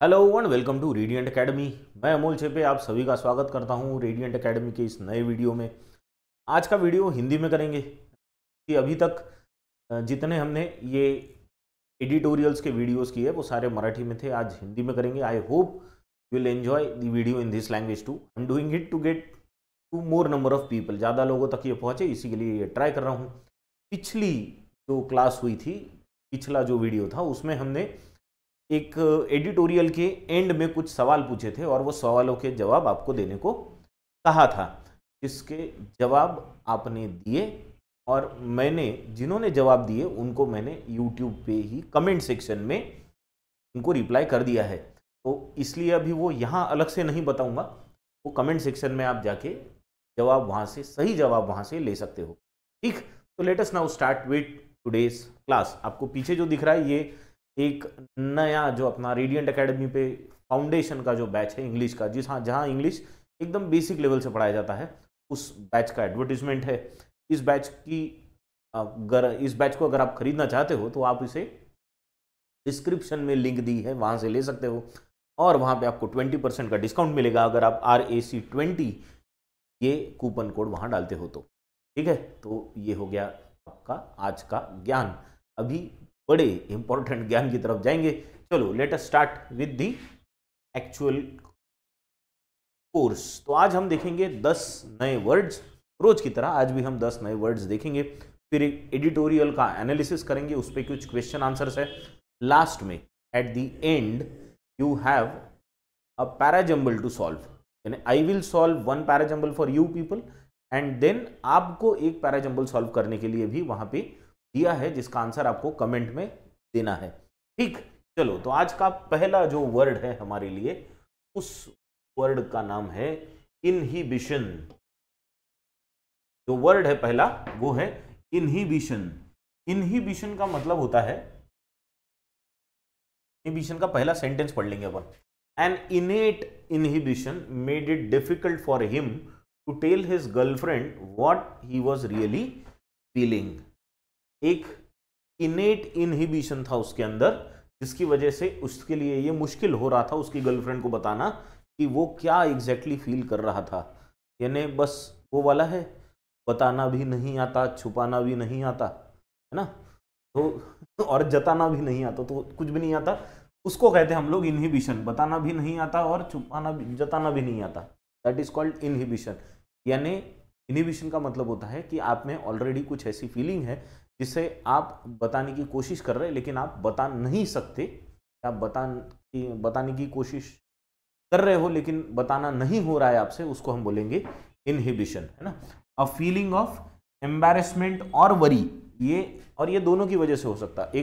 Hello and welcome to Radiant Academy. मैं अमोल छेपे आप सभी का स्वागत करता हूं रेडिएंट एकेडमी के इस नए वीडियो में। आज का वीडियो हिंदी में करेंगे कि अभी तक जितने हमने ये एडिटोरियल्स के वीडियोस किए वो सारे मराठी में थे, आज हिंदी में करेंगे। I hope you will enjoy the video in this language too. I am doing it to get to more number of people, ज़्यादा लोगों तक ये पहुँचे इसी के लिए ये ट्राई कर रहा हूँ। पिछली जो क्लास हुई थी, पिछला जो वीडियो था उसमें हमने एक एडिटोरियल के एंड में कुछ सवाल पूछे थे और वो सवालों के जवाब आपको देने को कहा था, जिसके जवाब आपने दिए और मैंने जिन्होंने जवाब दिए उनको मैंने यूट्यूब पे ही कमेंट सेक्शन में उनको रिप्लाई कर दिया है। तो इसलिए अभी वो यहाँ अलग से नहीं बताऊँगा, वो कमेंट सेक्शन में आप जाके जवाब वहाँ से, सही जवाब वहाँ से ले सकते हो। ठीक, तो late us now start with today's class. आपको पीछे जो दिख रहा है ये एक नया जो अपना रेडिएंट एकेडमी पे फाउंडेशन का जो बैच है इंग्लिश का, जहाँ इंग्लिश एकदम बेसिक लेवल से पढ़ाया जाता है, उस बैच का एडवर्टीजमेंट है। इस बैच को अगर आप खरीदना चाहते हो तो आप इसे डिस्क्रिप्शन में लिंक दी है, वहाँ से ले सकते हो और वहाँ पे आपको 20% का डिस्काउंट मिलेगा अगर आप RAC20 ये कूपन कोड वहाँ डालते हो तो। ठीक है, तो ये हो गया आपका आज का ज्ञान। अभी बड़े इंपॉर्टेंट ज्ञान की तरफ जाएंगे। चलो let us start with the actual course. तो आज हम देखेंगे 10 नए वर्ड्स, रोज की तरह आज भी हम 10 नए वर्ड्स देखेंगे, फिर एक एडिटोरियल का एनालिसिस करेंगे, उस पर कुछ क्वेश्चन आंसर्स है। लास्ट में at the end you have a parajumble to solve, यानी I will solve one parajumble for you people and then आपको एक पैराजंबल सॉल्व करने के लिए भी वहां पे दिया है जिसका आंसर आपको कमेंट में देना है। ठीक, चलो तो आज का पहला जो वर्ड है हमारे लिए, उस वर्ड का नाम है इनहिबिशन। जो वर्ड है पहला वो है इनहिबिशन। इनहिबिशन का मतलब होता है, इनहिबिशन का पहला सेंटेंस पढ़ लेंगे अपन। An innate inhibition made it difficult for him to tell his girlfriend what he was really feeling. एक इनेट इनहिबिशन था उसके अंदर, जिसकी वजह से उसके लिए ये मुश्किल हो रहा था उसकी गर्लफ्रेंड को बताना कि वो क्या एग्जैक्टली फील कर रहा था। यानी बस वो वाला है, बताना भी नहीं आता, छुपाना भी नहीं आता, है ना, तो और जताना भी नहीं आता, तो कुछ भी नहीं आता, उसको कहते हैं हम लोग इनहिबिशन। बताना भी नहीं आता और छुपाना भी, जताना भी नहीं आता, दैट इज कॉल्ड इनहिबिशन। यानी इनहिबिशन का मतलब होता है कि आप में ऑलरेडी कुछ ऐसी फीलिंग है जिसे आप बताने की कोशिश कर रहे हैं लेकिन आप बता नहीं सकते, आप बताने की कोशिश कर रहे हो लेकिन बताना नहीं हो रहा है आपसे, उसको हम बोलेंगे इनहिबिशन, है ना। अ फीलिंग ऑफ एम्बैरेसमेंट और वरी, ये दोनों की वजह से हो सकता है।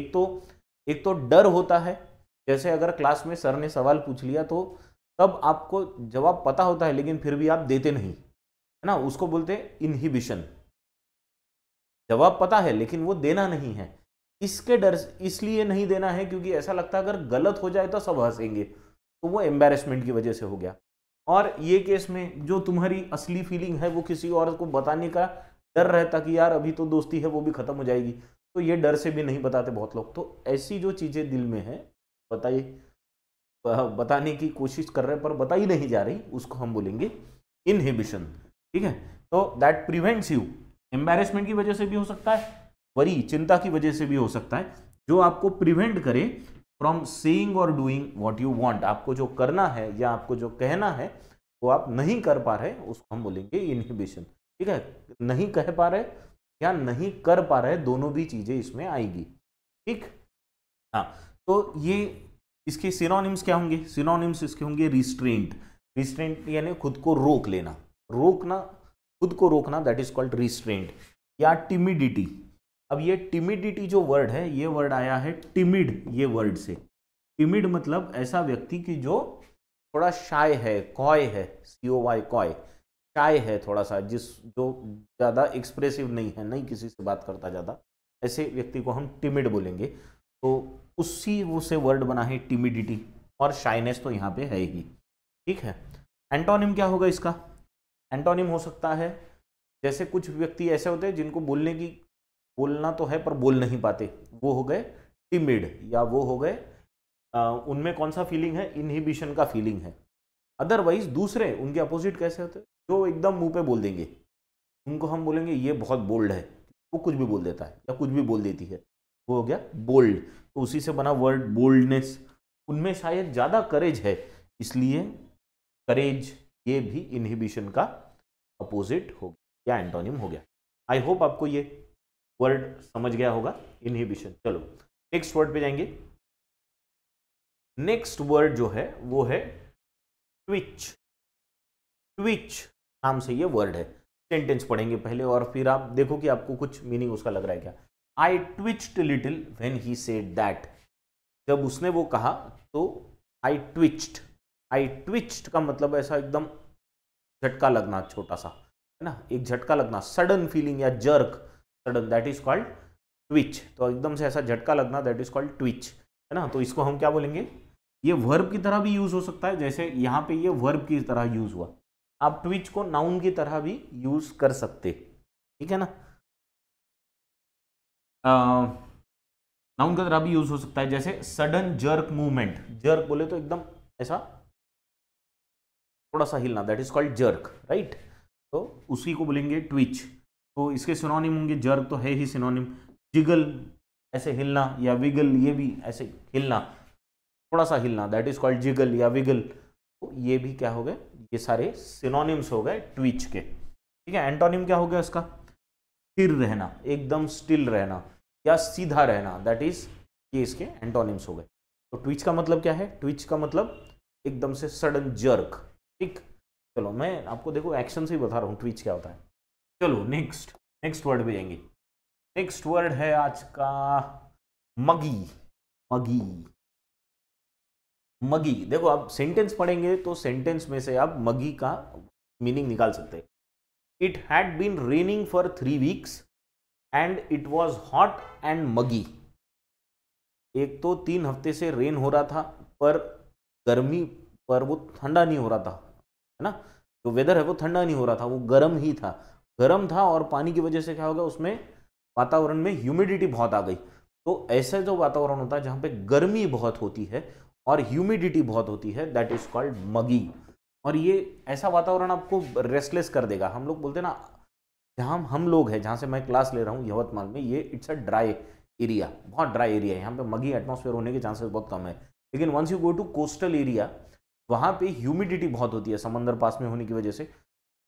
एक तो डर होता है, जैसे अगर क्लास में सर ने सवाल पूछ लिया तो तब आपको जवाब पता होता है लेकिन फिर भी आप देते नहीं, है ना, उसको बोलते हैं इनहिबिशन। जवाब पता है लेकिन वो देना नहीं है, इसके डर, इसलिए नहीं देना है क्योंकि ऐसा लगता है अगर गलत हो जाए तो सब हंसेंगे, तो वो एम्बैरेसमेंट की वजह से हो गया। और ये केस में जो तुम्हारी असली फीलिंग है वो किसी और को बताने का डर रहता कि यार अभी तो दोस्ती है वो भी खत्म हो जाएगी, तो ये डर से भी नहीं बताते बहुत लोग। तो ऐसी जो चीजें दिल में है बताने की कोशिश कर रहे पर बताई नहीं जा रही, उसको हम बोलेंगे इनहिबिशन। ठीक है, तो दैट प्रिवेंट्स यू, एम्बैरेसमेंट की वजह से भी हो सकता है, वरी चिंता की वजह से भी हो सकता है, जो आपको प्रिवेंट करे फ्रॉम सेइंग और डूइंग व्हाट यू वांट। आपको जो करना है या आपको जो कहना है वो आप नहीं कर पा रहे, उसको हम बोलेंगे इनहिबिशन। ठीक है, नहीं कह पा रहे या नहीं कर पा रहे, दोनों भी चीजें इसमें आएगी। ठीक, हाँ, तो ये इसके सिनोनिम्स क्या होंगे? सिनोनिम्स इसके होंगे रिस्ट्रेंट। रिस्ट्रेंट यानी खुद को रोक लेना, रोकना, खुद को रोकना, दैट इज कॉल्ड रिस्ट्रेंट। या टिमिडिटी। अब ये टिमिडिटी जो वर्ड है, ये वर्ड आया है टिमिड ये वर्ड से। टिमिड मतलब ऐसा व्यक्ति की जो थोड़ा शाय है, कॉय है, COY कॉय, शाय है थोड़ा सा, जो ज्यादा एक्सप्रेसिव नहीं है, नहीं किसी से बात करता ज्यादा, ऐसे व्यक्ति को हम टिमिड बोलेंगे। तो उसी वो से वर्ड बना है टिमिडिटी, और शाइनेस तो यहाँ पे है ही। ठीक है, एंटोनिम क्या होगा इसका? एंटोनिम हो सकता है, जैसे कुछ व्यक्ति ऐसे होते हैं जिनको बोलना तो है पर बोल नहीं पाते, वो हो गए टिमिड, या वो हो गए उनमें कौन सा फीलिंग है, इनहिबिशन का फीलिंग है। अदरवाइज दूसरे उनके अपोजिट कैसे होते हैं, जो एकदम मुंह पे बोल देंगे, उनको हम बोलेंगे ये बहुत बोल्ड है, वो कुछ भी बोल देता है या कुछ भी बोल देती है, वो हो गया बोल्ड। तो उसी से बना वर्ड बोल्डनेस। उनमें शायद ज़्यादा करेज है, इसलिए करेज ये भी इनहिबिशन का अपोजिट हो गया या एंटोनिम हो गया। आई होप आपको ये वर्ड समझ गया होगा, इनहिबिशन। चलो नेक्स्ट वर्ड पे जाएंगे। नेक्स्ट वर्ड जो है वो है ट्विच। ट्विच नाम से ये वर्ड है। सेंटेंस पढ़ेंगे पहले और फिर आप देखो कि आपको कुछ मीनिंग उसका लग रहा है क्या। I twitched little when he said that. जब उसने वो कहा तो आई ट्विच्ड। आई ट्विच्ड का मतलब ऐसा एकदम झटका लगना, छोटा सा है ना, एक झटका लगना, सडन फीलिंग या jerk, sudden, that is called Twitch. तो एकदम से ऐसा झटका लगना, दैट इज कॉल्ड ट्विच, है ना। तो इसको हम क्या बोलेंगे, ये वर्ब की तरह भी यूज हो सकता है, जैसे यहाँ पे ये वर्ब की तरह यूज हुआ। आप ट्विच को नाउन की तरह भी यूज कर सकते, ठीक है ना। नाउन की तरह भी यूज हो सकता है, जैसे सडन जर्क मूवमेंट। जर्क बोले तो एकदम ऐसा थोड़ा सा हिलना, that is called jerk, right. तो उसी को बोलेंगे ट्विच। तो इसके सिनोनिम होंगे, जर्क तो है ही सिनोनिम, जिगल ऐसे हिलना, या विगल ये भी ऐसे हिलना, थोड़ा सा हिलना, दैट इज कॉल्ड जिगल या विगल। तो ये भी क्या हो गए, ये सारे सिनोनिम्स हो गए ट्विच के, ठीक है। एंटोनिम क्या हो गया इसका, स्थिर रहना, एकदम स्टिल रहना या सीधा रहना, दैट इज, ये इसके एंटोनिम्स हो गए। तो ट्विच का मतलब क्या है, ट्विच का मतलब एकदम से सडन जर्क, ठीक। चलो मैं आपको देखो एक्शन से ही बता रहा हूँ ट्विच क्या होता है। चलो नेक्स्ट वर्ड पे जाएंगे। नेक्स्ट वर्ड है आज का मगी। मगी, मगी। देखो आप सेंटेंस पढ़ेंगे तो सेंटेंस में से आप मगी का मीनिंग निकाल सकते हैं। It had been raining for 3 weeks and it was hot and muggy. एक तो 3 हफ्ते से रेन हो रहा था, पर गर्मी, पर वो ठंडा नहीं हो रहा था, है ना। जो वेदर है वो ठंडा नहीं हो रहा था, वो गर्म ही था, गर्म था। और पानी की वजह से क्या होगा, उसमें वातावरण में ह्यूमिडिटी बहुत आ गई। तो ऐसा जो वातावरण होता है जहाँ पे गर्मी बहुत होती है और ह्यूमिडिटी बहुत होती है, दैट इज कॉल्ड मगी। और ये ऐसा वातावरण आपको रेस्टलेस कर देगा। हम लोग बोलते हैं ना, जहाँ हम लोग हैं, जहाँ से मैं क्लास ले रहा हूँ यवतमाल में, ये इट्स अ ड्राई एरिया, बहुत ड्राई एरिया है, यहाँ पे मगी एटमॉस्फेयर होने के चांसेस बहुत कम है। लेकिन once you go to coastal area, वहाँ पे ह्यूमिडिटी बहुत होती है समंदर पास में होने की वजह से।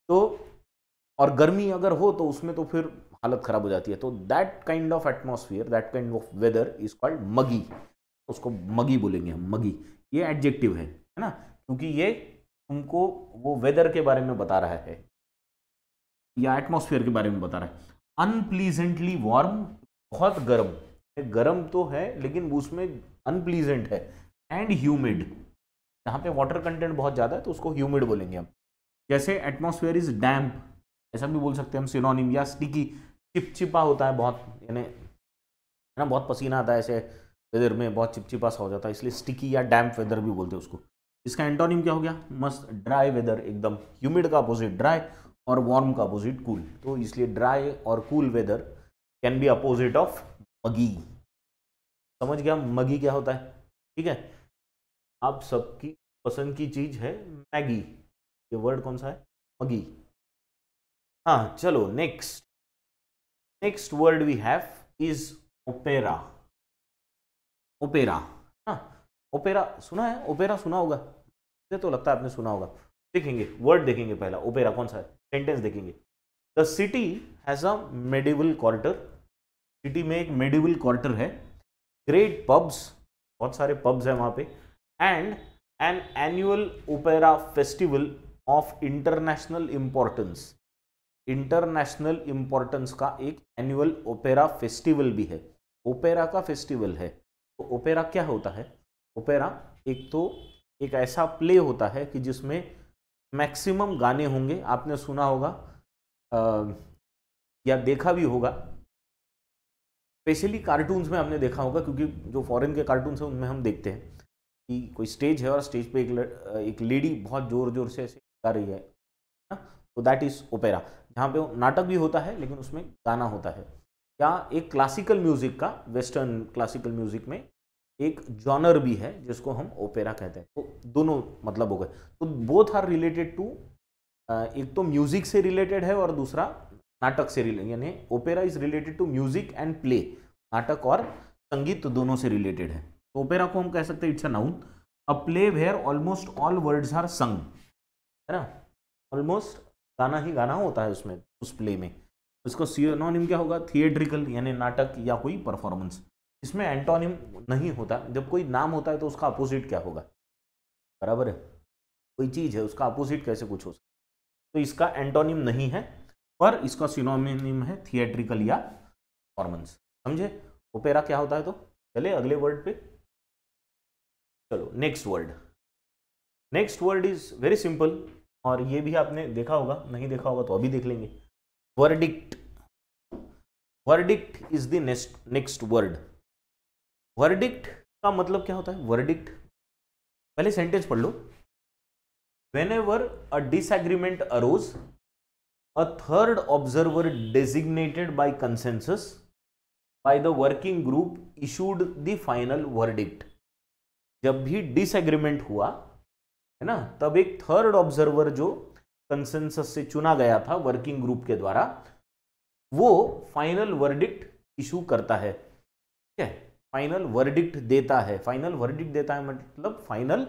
तो और गर्मी अगर हो तो उसमें तो फिर हालत खराब हो जाती है। तो that kind of atmosphere, that kind of weather is called muggy. उसको मगी बोलेंगे हम, मगी। ये एडजेक्टिव है ना, क्योंकि ये तुमको वो वेदर के बारे में बता रहा है या एटमॉस्फेयर के बारे में बता रहा है। अनप्लीजेंटली वार्म, बहुत गर्म, गर्म तो है लेकिन उसमें अनप्लीजेंट है। एंड ह्यूमिड, जहाँ पे वाटर कंटेंट बहुत ज़्यादा है तो उसको ह्यूमिड बोलेंगे हम। जैसे एटमॉस्फेयर इज डैम्प, ऐसा भी बोल सकते हैं हम सिनोनिम। या स्टिकी, चिपचिपा होता है बहुत, यानी है ना, बहुत पसीना आता है ऐसे वेदर में, बहुत चिपचिपा सा हो जाता है, इसलिए स्टिकी या डैम्प वेदर भी बोलते हैं उसको। इसका एंटोनिम क्या हो गया, मस्त ड्राई वेदर, एकदम। ह्यूमिड का अपोजिट ड्राई और वार्म का अपोजिट कूल। तो इसलिए ड्राई और cool weather can be opposite of muggy. समझ गया मगी क्या होता है, ठीक है। आप सबकी पसंद की चीज है मैगी, ये वर्ड कौन सा है, मगी। हाँ चलो next word we have is opera. Opera, हाँ ओपेरा सुना है, ओपेरा सुना होगा, मुझे तो लगता है आपने सुना होगा। देखेंगे वर्ड, देखेंगे पहला ओपेरा कौन सा है, सेंटेंस देखेंगे। The city has a medieval quarter. City में एक मेडिवल क्वार्टर है। ग्रेट पब्स, बहुत सारे पब्स हैं वहां पे। And an annual opera festival of international importance. International importance का एक एनुअल ओपेरा फेस्टिवल भी है। ओपेरा का फेस्टिवल है। तो ओपेरा क्या होता है, ओपेरा एक तो एक ऐसा प्ले होता है कि जिसमें मैक्सिमम गाने होंगे। आपने सुना होगा या देखा भी होगा, स्पेशली कार्टून्स में आपने देखा होगा, क्योंकि जो फॉरेन के कार्टून्स हैं उनमें हम देखते हैं कि कोई स्टेज है और स्टेज पे एक लेडी बहुत जोर जोर से ऐसे गा रही है ना, तो दैट इज ओपेरा। जहाँ पे नाटक भी होता है लेकिन उसमें गाना होता है। या एक क्लासिकल म्यूजिक का, वेस्टर्न क्लासिकल म्यूजिक में एक जॉनर भी है जिसको हम ओपेरा कहते हैं। तो दोनों मतलब हो गए। तो बोथ आर रिलेटेड टू, एक तो म्यूजिक से रिलेटेड है और दूसरा नाटक से रिलेटेड, यानी opera is related to music and play, नाटक और संगीत दोनों से रिलेटेड है। तो ओपेरा को हम कह सकते हैं it's a noun, a play where almost all words are sung, है ना, ऑलमोस्ट गाना ही गाना होता है उसमें, उस प्ले में। उसको सिनोनिम क्या होगा, थिएट्रिकल यानी नाटक या कोई परफॉर्मेंस। इसमें एंटोनिम नहीं होता, जब कोई नाम होता है तो उसका अपोजिट क्या होगा, बराबर है, कोई चीज है उसका अपोजिट कैसे कुछ हो सकता है। तो इसका एंटोनिम नहीं है पर इसका सिनोनिम है थिएट्रिकल या परफॉर्मेंस। समझे ओपेरा क्या होता है। तो चले अगले वर्ड पे, चलो next word. Next word is very simple, और ये भी आपने देखा होगा, नहीं देखा होगा तो अभी देख लेंगे। Verdict. Verdict is the next word. Verdict का मतलब क्या होता है। वर्डिक्ट, पहले सेंटेंस पढ़ लो। Whenever a disagreement arose, a third observer designated by consensus by the working group issued the final verdict। जब भी डिसएग्रीमेंट हुआ है ना, तब एक थर्ड ऑब्जर्वर जो कंसेंसस से चुना गया था वर्किंग ग्रुप के द्वारा, वो फाइनल वर्डिक्ट इशू करता है। ठीक है, फाइनल वर्डिक्ट देता है। फाइनल वर्डिक्ट देता है मतलब फाइनल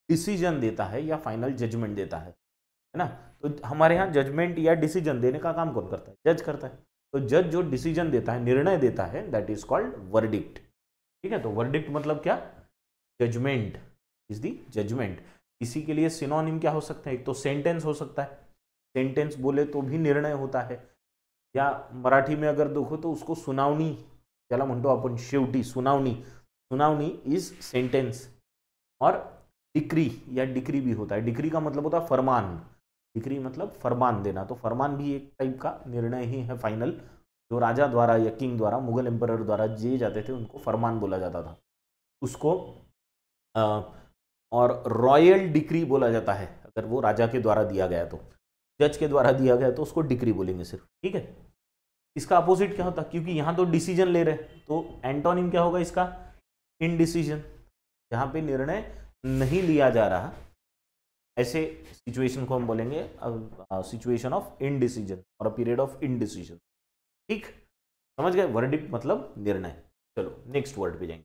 डिसीजन देता है या फाइनल जजमेंट देता है ना। तो हमारे यहाँ जजमेंट या डिसीजन देने का काम कौन करता है, जज करता है। तो जज जो डिसीजन देता है, निर्णय देता है, दैट इज कॉल्ड वर्डिक्ट। ठीक है, तो वर्डिक्ट मतलब क्या, जजमेंट इज द जजमेंट। इसी के लिए सिनोनिम क्या हो सकता है, एक तो सेंटेंस हो सकता है, सेंटेंस बोले तो भी निर्णय होता है, या मराठी में अगर देखो तो उसको सुनावणी, ज्याला म्हणतो आपण शेवटी सुनावणी, सुनावणी इज सेंटेंस। और डिक्री या डिक्री भी होता है, डिक्री का मतलब होता है फरमान, डिक्री मतलब फरमान देना, तो फरमान भी एक टाइप का निर्णय ही है फाइनल, जो राजा द्वारा या किंग द्वारा, मुगल एम्परर द्वारा दिए जाते थे उनको फरमान बोला जाता था उसको। और रॉयल डिक्री बोला जाता है अगर वो राजा के द्वारा दिया गया, तो जज के द्वारा दिया गया तो उसको डिक्री बोलेंगे सिर्फ। ठीक है, इसका अपोजिट क्या होता है, क्योंकि यहाँ तो डिसीजन ले रहे, तो एंटोनिम क्या होगा इसका, इनडिसीजन, जहाँ पे निर्णय नहीं लिया जा रहा, ऐसे सिचुएशन को हम बोलेंगे सिचुएशन ऑफ इनडिसीजन और अ पीरियड ऑफ इनडिसीजन। ठीक, समझ गए, वर्डिक्ट मतलब निर्णय। चलो नेक्स्ट वर्ड पे जाएंगे।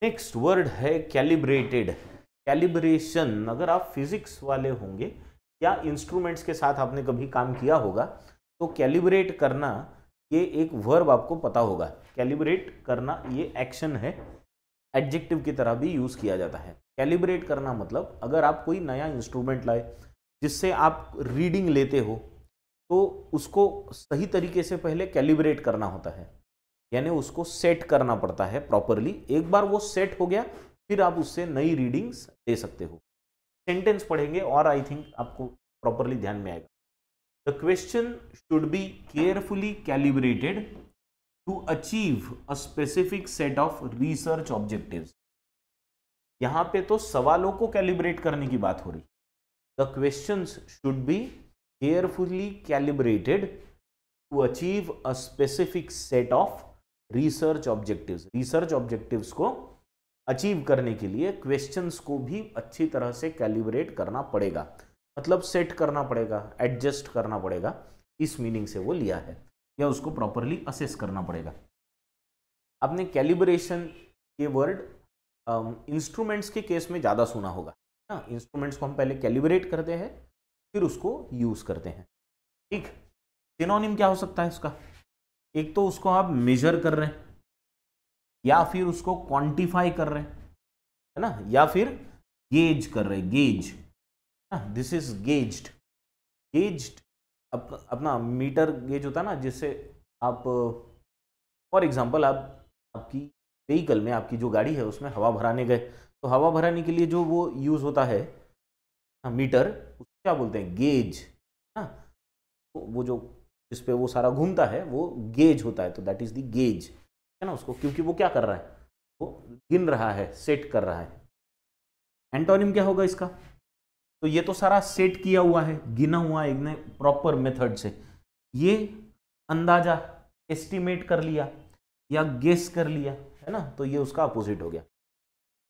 नेक्स्ट वर्ड है कैलिब्रेटेड। कैलिब्रेशन, अगर आप फिजिक्स वाले होंगे या इंस्ट्रूमेंट्स के साथ आपने कभी काम किया होगा तो कैलिब्रेट करना ये एक वर्ब आपको पता होगा। कैलिब्रेट करना ये एक्शन है, एडजेक्टिव की तरह भी यूज किया जाता है। कैलिब्रेट करना मतलब अगर आप कोई नया इंस्ट्रूमेंट लाए जिससे आप रीडिंग लेते हो, तो उसको सही तरीके से पहले कैलिब्रेट करना होता है, यानी उसको सेट करना पड़ता है प्रॉपरली। एक बार वो सेट हो गया फिर आप उससे नई रीडिंग्स दे सकते हो। सेंटेंस पढ़ेंगे और आई थिंक आपको प्रॉपरली ध्यान में आएगा। The question should be carefully calibrated to achieve a specific set of research objectives. यहां पे तो सवालों को कैलिब्रेट करने की बात हो रही। The questions should be carefully calibrated to achieve a specific set of research objectives. Research objectives को अचीव करने के लिए क्वेश्चंस को भी अच्छी तरह से कैलिब्रेट करना पड़ेगा, मतलब सेट करना पड़ेगा, एडजस्ट करना पड़ेगा, इस मीनिंग से वो लिया है, या उसको प्रॉपरली असेस करना पड़ेगा। आपने कैलिब्रेशन के वर्ड इंस्ट्रूमेंट्स के केस में ज़्यादा सुना होगा ना। इंस्ट्रूमेंट्स को हम पहले कैलिब्रेट करते हैं फिर उसको यूज करते हैं। ठीक, सिनोनिम क्या हो सकता है उसका, एक तो उसको आप मेजर कर रहे हैं या फिर उसको क्वांटिफाई कर रहे हैं, है ना, या फिर गेज कर रहे हैं, gauge, this is gazed. Gazed अपना मीटर गेज होता है ना, जिससे आप फॉर एग्जांपल आप आपकी व्हीकल में, आपकी जो गाड़ी है उसमें हवा भराने गए, तो हवा भराने के लिए जो वो यूज होता है मीटर, उसको क्या बोलते हैं, गेज। तो वो जो जिस पे वो सारा घूमता है वो गेज होता है, तो दैट इज द गेज, है ना उसको, क्योंकि वो क्या कर रहा है, वो गिन रहा है, सेट कर रहा है। एंटोनिम क्या होगा इसका, तो ये तो सारा सेट किया हुआ है, गिना हुआ है एक प्रॉपर मेथड से, ये अंदाजा एस्टिमेट कर लिया, या गेस कर लिया, है ना, तो ये उसका अपोजिट हो गया।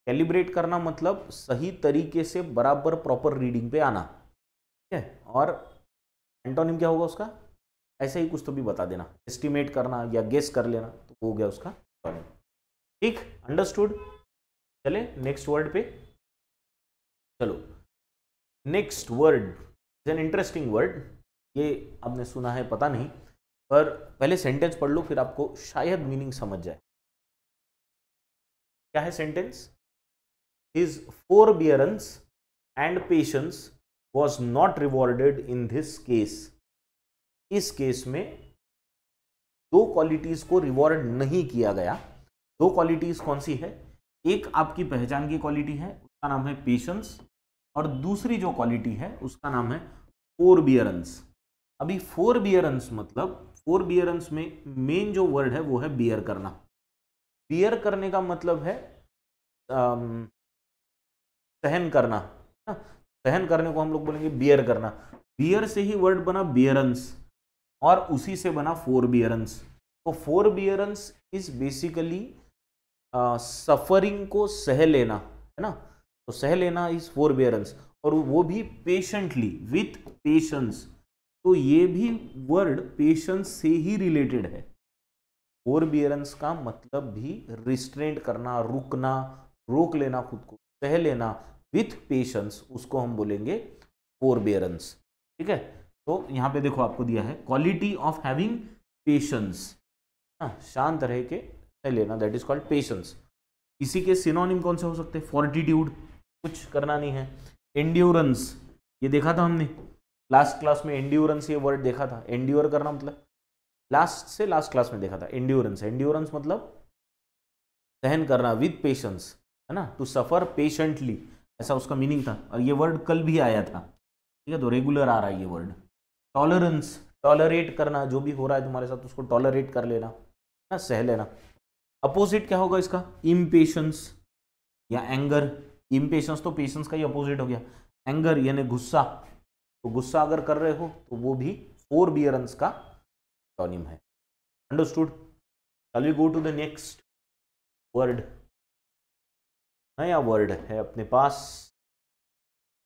कैलिब्रेट करना मतलब सही तरीके से बराबर प्रॉपर रीडिंग पे आना, ठीक है। और एंटोनिम क्या होगा उसका, ऐसे ही कुछ तो भी बता देना, एस्टिमेट करना या गेस कर लेना, तो हो गया उसका एंटोनिम। ठीक, अंडरस्टूड। चले नेक्स्ट वर्ड पे। चलो next word is an interesting word, ये आपने सुना है पता नहीं, पर पहले सेंटेंस पढ़ लो फिर आपको शायद मीनिंग समझ जाए। क्या है sentence? His forbearance and patience was not rewarded in this case. इस केस में दो क्वालिटीज को रिवॉर्ड नहीं किया गया। दो क्वालिटीज कौन सी है? एक आपकी पहचान की क्वालिटी है, उसका नाम है पेशेंस, और दूसरी जो क्वालिटी है उसका नाम है फोरबियरेंस। अभी फोरबियरेंस मतलब, फोरबियरेंस में मेन जो वर्ड है वो है बियर करना। बियर करने का मतलब है सहन करना, ना? सहन करने को हम लोग बोलेंगे बियर करना। बियर से ही वर्ड बना बियरेंस और उसी से बना फोरबियरेंस। तो फोरबियरेंस इज बेसिकली सफरिंग को सह लेना, है ना, तो सह लेना इज फोरबियरेंस, और वो भी पेशेंटली विथ पेशेंस। तो ये भी वर्ड पेशेंस से ही रिलेटेड है। फोरबियरेंस का मतलब भी रिस्ट्रेंट करना, रुकना, रोक लेना खुद को, सह लेना विथ पेशेंस, उसको हम बोलेंगे फोरबियरेंस। ठीक है, तो यहाँ पे देखो आपको दिया है क्वालिटी ऑफ हैविंग पेशेंस, शांत रह के सह लेना, दैट इज कॉल्ड पेशेंस। इसी के सिनोनिम कौन से हो सकते हैं? फोर्टिट्यूड, कुछ करना नहीं है। एंड्योरेंस, ये देखा था हमने लास्ट क्लास में, एंड्योरेंस ये वर्ड देखा था। एंड्योर करना मतलब लास्ट क्लास में देखा था एंड्योरेंस। एंड्योरेंस मतलब सहन करना विद पेशेंस, है ना, टू सफर पेशेंटली, ऐसा उसका मीनिंग था। और ये वर्ड कल भी आया था, ठीक है, तो रेगुलर आ रहा है ये वर्ड। टॉलरेंस, टॉलरेट करना, जो भी हो रहा है तुम्हारे साथ उसको टॉलरेट कर लेना, ना, सह लेना। अपोजिट क्या होगा इसका? इम्पेशंस या एंगर। इम्पेशंस तो पेशेंस का ही अपोजिट हो गया। एंगर यानी गुस्सा, तो गुस्सा अगर कर रहे हो तो वो भी फोरबियरेंस का टॉनिम है। Understood? Shall we go to the next word. नया वर्ड है अपने पास,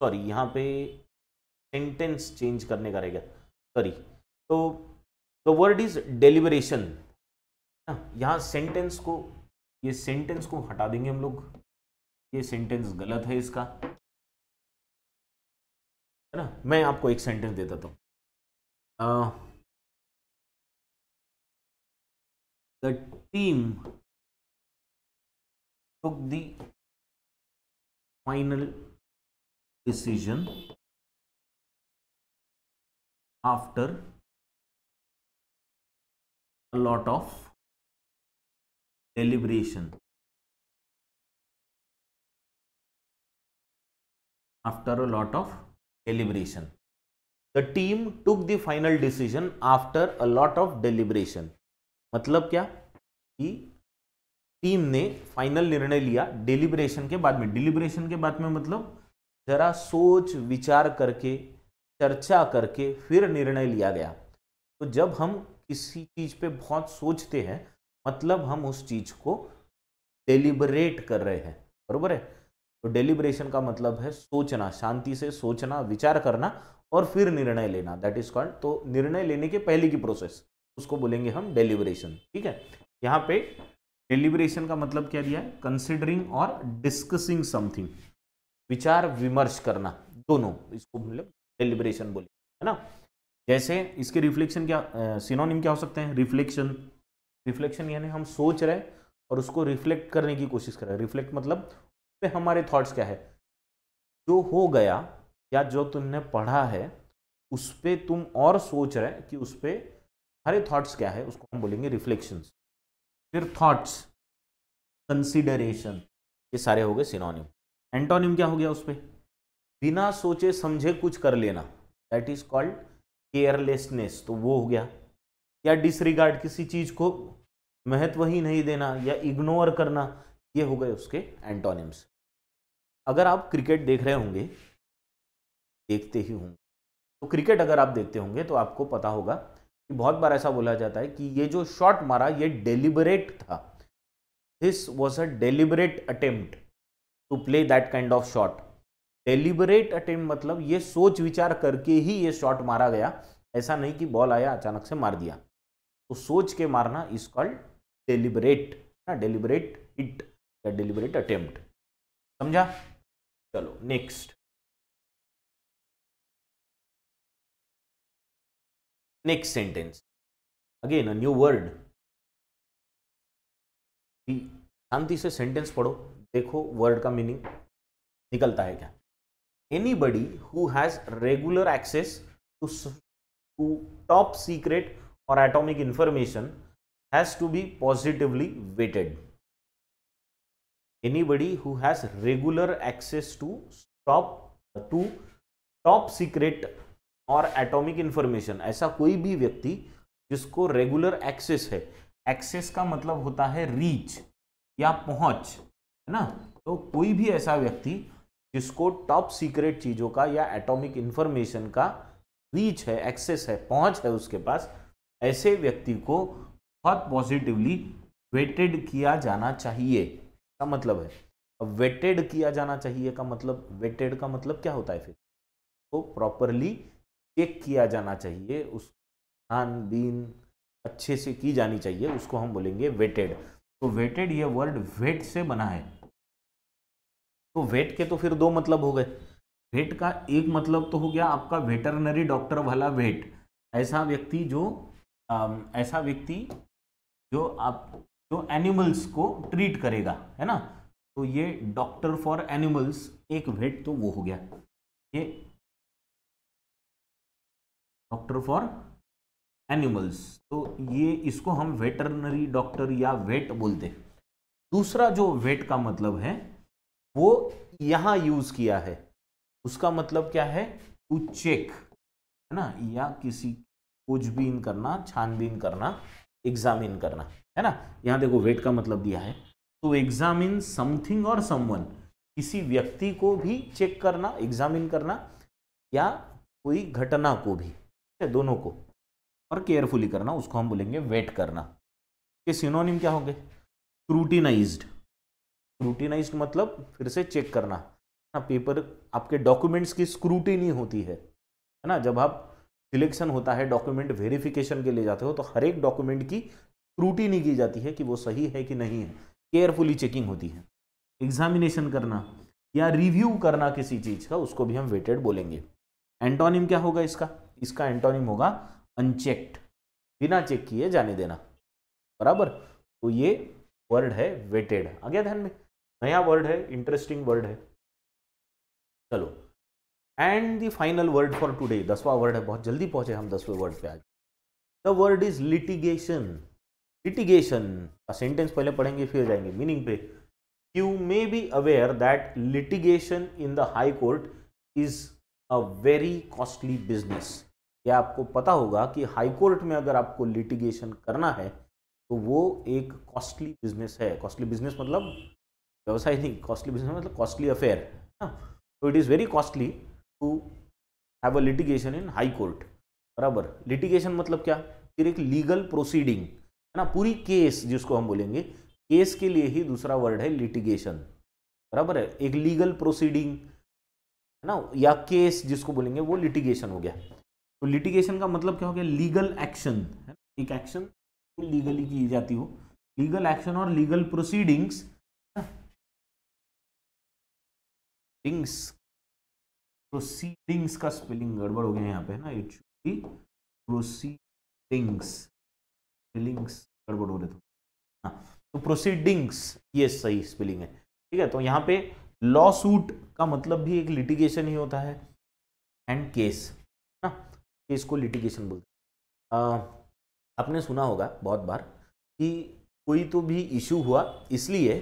सॉरी यहाँ पे सेंटेंस चेंज करने का रहेगा, सॉरी। तो द वर्ड इज डेलिबरेशन। यहाँ सेंटेंस को, ये सेंटेंस को हटा देंगे हम लोग, ये सेंटेंस गलत है इसका, है ना। मैं आपको एक सेंटेंस दे देता हूँ। The team took the final decision after a lot of deliberation. After a lot of deliberation. The team took the final decision after a lot of deliberation. मतलब क्या कि टीम ने फाइनल निर्णय लिया डेलिब्रेशन के बाद में। डिलिब्रेशन के बाद में मतलब जरा सोच विचार करके, चर्चा करके फिर निर्णय लिया गया। तो जब हम किसी चीज पे बहुत सोचते हैं मतलब हम उस चीज को डेलिबरेट कर रहे हैं, बरोबर है। तो डेलिब्रेशन का मतलब है सोचना, शांति से सोचना, विचार करना और फिर निर्णय लेना, दैट इज कॉल्ड। तो निर्णय लेने के पहले की प्रोसेस, उसको बोलेंगे हम डेलिब्रेशन। ठीक है, यहाँ पे डेलिब्रेशन का मतलब क्या दिया है? कंसिडरिंग और डिस्कसिंग समथिंग, विचार विमर्श करना, दोनों इसको मतलब डेलिब्रेशन बोले, है ना। जैसे इसके रिफ्लेक्शन क्या, सिनोनिम क्या हो सकते हैं? रिफ्लेक्शन, रिफ्लेक्शन यानी हम सोच रहे और उसको रिफ्लेक्ट करने की कोशिश कर रहे हैं। रिफ्लेक्ट मतलब पे हमारे थॉट्स क्या है, जो हो गया या जो तुमने पढ़ा है उस पे तुम और सोच रहे कि उस पे हमारे थॉट्स क्या है, उसको हम बोलेंगे रिफ्लेक्शंस। फिर थॉट्स, कंसिडरेशन, ये सारे हो गए सिनोनिम। एंटोनिम क्या हो गया उस पे? बिना सोचे समझे कुछ कर लेना, दैट इज कॉल्ड केयरलेसनेस, तो वो हो गया। या डिसरिगार्ड, किसी चीज को महत्व ही नहीं देना या इग्नोर करना, ये हो गए उसके एंटोनिम्स। अगर आप क्रिकेट देख रहे होंगे, देखते ही होंगे, तो क्रिकेट अगर आप देखते होंगे तो आपको पता होगा बहुत बार ऐसा बोला जाता है कि ये जो शॉट मारा ये डेलिबरेट था, this was a deliberate attempt to play that kind of shot. Deliberate attempt मतलब ये सोच विचार करके ही ये शॉट मारा गया, ऐसा नहीं कि बॉल आया अचानक से मार दिया। तो सोच के मारना इज कॉल्ड डेलिबरेट, ना डेलिबरेट हिट या डेलिबरेट अटेम्प्ट, समझा? चलो next, next sentence, again a new word. शांति से सेंटेंस पढ़ो, देखो वर्ड का मीनिंग निकलता है क्या। Anybody who has regular access to top secret और atomic information has to be positively vetted. Anybody who has regular access to top secret और एटॉमिक इंफॉर्मेशन, ऐसा कोई भी व्यक्ति जिसको रेगुलर एक्सेस है, एक्सेस का मतलब होता है रीच या पहुंच, है ना। तो कोई भी ऐसा व्यक्ति जिसको टॉप सीक्रेट चीजों का या एटॉमिक इंफॉर्मेशन का रीच है, एक्सेस है, पहुंच है उसके पास, ऐसे व्यक्ति को बहुत पॉजिटिवली वेटेड किया जाना चाहिए का मतलब है। अब वेटेड किया जाना चाहिए का मतलब, वेटेड का मतलब क्या होता है फिर, तो प्रॉपरली चेक किया जाना चाहिए, उस छानबीन अच्छे से की जानी चाहिए, उसको हम बोलेंगे वेटेड। तो वेटेड ये वर्ड वेट से बना है। तो वेट के तो फिर दो मतलब हो गए। वेट का एक मतलब तो हो गया आपका वेटरनरी डॉक्टर वाला वेट, ऐसा व्यक्ति जो एनिमल्स को ट्रीट करेगा, है ना। तो ये डॉक्टर फॉर एनिमल्स एक वेट तो वो हो गया, ये डॉक्टर फॉर एनिमल्स, तो ये इसको हम वेटरनरी डॉक्टर या वेट बोलते हैं। दूसरा जो वेट का मतलब है वो यहां यूज किया है, उसका मतलब क्या है, टू चेक, है ना, या किसी खोजबीन करना, छानबीन करना, एग्जामिन करना, है ना। यहां देखो वेट का मतलब दिया है, टू एग्जामिन समथिंग और समवन, किसी व्यक्ति को भी चेक करना, एग्जामिन करना, या कोई घटना को भी, दोनों को, और केयरफुली करना, उसको हम बोलेंगे वेट करना। के सिनोनिम क्या होंगे, स्क्रूटिनाइज्ड। स्क्रूटिनाइज्ड मतलब फिर से चेक करना ना, पेपर आपके डॉक्यूमेंट्स की स्क्रूटिनी होती है ना। जब आप सिलेक्शन होता है, डॉक्यूमेंट वेरिफिकेशन के लिए जाते हो, तो हर एक डॉक्यूमेंट की स्क्रूटिनी की जाती है कि वो सही है कि नहीं है, केयरफुली चेकिंग होती है। एग्जामिनेशन करना या रिव्यू करना किसी चीज का, उसको भी हम वेटेड बोलेंगे। एंटोनिम क्या होगा इसका, इसका एंटोनिम होगा अनचेक्ड, बिना चेक किए जाने देना, बराबर। तो ये वर्ड है वेटेड, आ गया ध्यान में, नया वर्ड है, इंटरेस्टिंग वर्ड है। चलो, and the final word for today, 10वां वर्ड है, बहुत जल्दी पहुंचे हम 10वें वर्ड पे आज। The word is litigation. Litigation का सेंटेंस पहले पढ़ेंगे फिर जाएंगे मीनिंग पे। You may be aware that litigation in the High Court is a very costly business. या आपको पता होगा कि हाई कोर्ट में अगर आपको लिटिगेशन करना है तो वो एक कॉस्टली बिजनेस है। कॉस्टली बिजनेस मतलब व्यवसाय नहीं, कॉस्टली बिजनेस मतलब कॉस्टली अफेयर, तो it is very costly to have a litigation in high court, बराबर। लिटिगेशन मतलब क्या, फिर एक लीगल प्रोसीडिंग, है ना, पूरी केस जिसको हम बोलेंगे, केस के लिए ही दूसरा वर्ड है लिटिगेशन, बराबर है। एक लीगल प्रोसीडिंग, है ना, या केस जिसको बोलेंगे वो लिटिगेशन हो गया। तो लिटिगेशन का मतलब क्या हो गया, लीगल एक्शन, है, एक एक्शन लीगली की जाती हो, लीगल एक्शन और लीगल प्रोसीडिंग्स। प्रोसीडिंग्स का स्पेलिंग गड़बड़ हो गया यहाँ पे, है ना, it should be proceedings, spellings गड़बड़ हो रहे थे। हाँ, तो प्रोसीडिंग्स ये सही स्पेलिंग है, ठीक है। तो यहाँ पे लॉ सूट का मतलब भी एक लिटिगेशन ही होता है, एंड केस ना, केस को लिटिगेशन बोलते हैं। आपने सुना होगा बहुत बार कि कोई तो भी इशू हुआ, इसलिए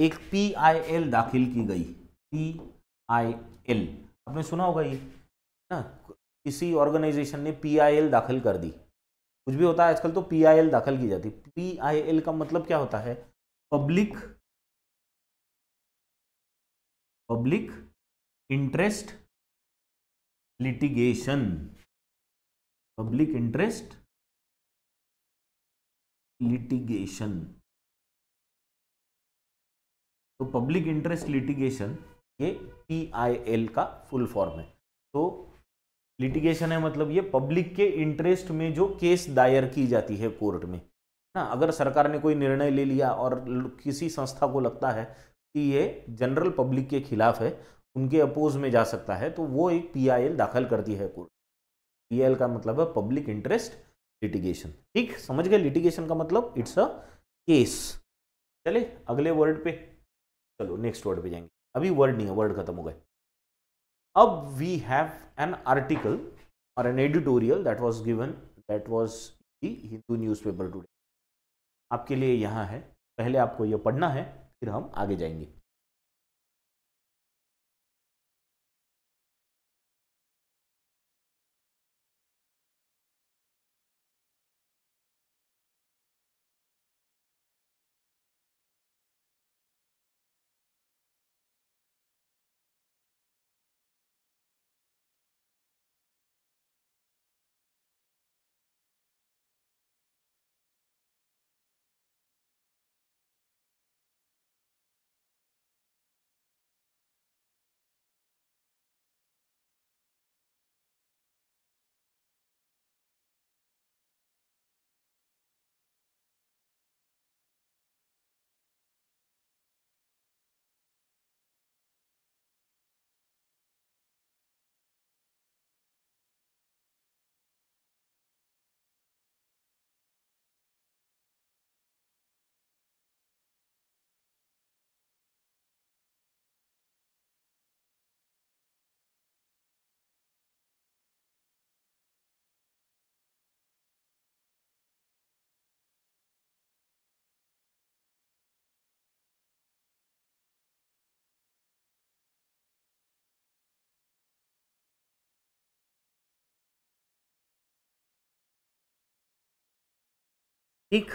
एक PIL दाखिल की गई, PIL आपने सुना होगा ये ना, किसी ऑर्गेनाइजेशन ने PIL दाखिल कर दी, कुछ भी होता है आजकल तो PIL दाखिल की जाती। PIL का मतलब क्या होता है, public interest litigation, public interest litigation. तो पब्लिक इंटरेस्ट लिटिगेशन ये PIL का फुल फॉर्म है। तो लिटिगेशन है मतलब ये पब्लिक के इंटरेस्ट में जो केस दायर की जाती है कोर्ट में ना। अगर सरकार ने कोई निर्णय ले लिया और किसी संस्था को लगता है कि ये जनरल पब्लिक के खिलाफ है, उनके अपोज में जा सकता है, तो वो एक PIL दाखिल करती है कोर्ट। PIL का मतलब है पब्लिक इंटरेस्ट लिटिगेशन। ठीक, समझ गए? लिटिगेशन का मतलब इट्स अ केस। चले अगले वर्ड पे, चलो नेक्स्ट वर्ड पे जाएंगे। अभी वर्ड नहीं है, वर्ड खत्म हो गए। अब वी हैव एन आर्टिकल और an editorial that was given, that was the Hindu newspaper today. आपके लिए यहाँ है, पहले आपको ये पढ़ना है, फिर हम आगे जाएंगे। ठीक,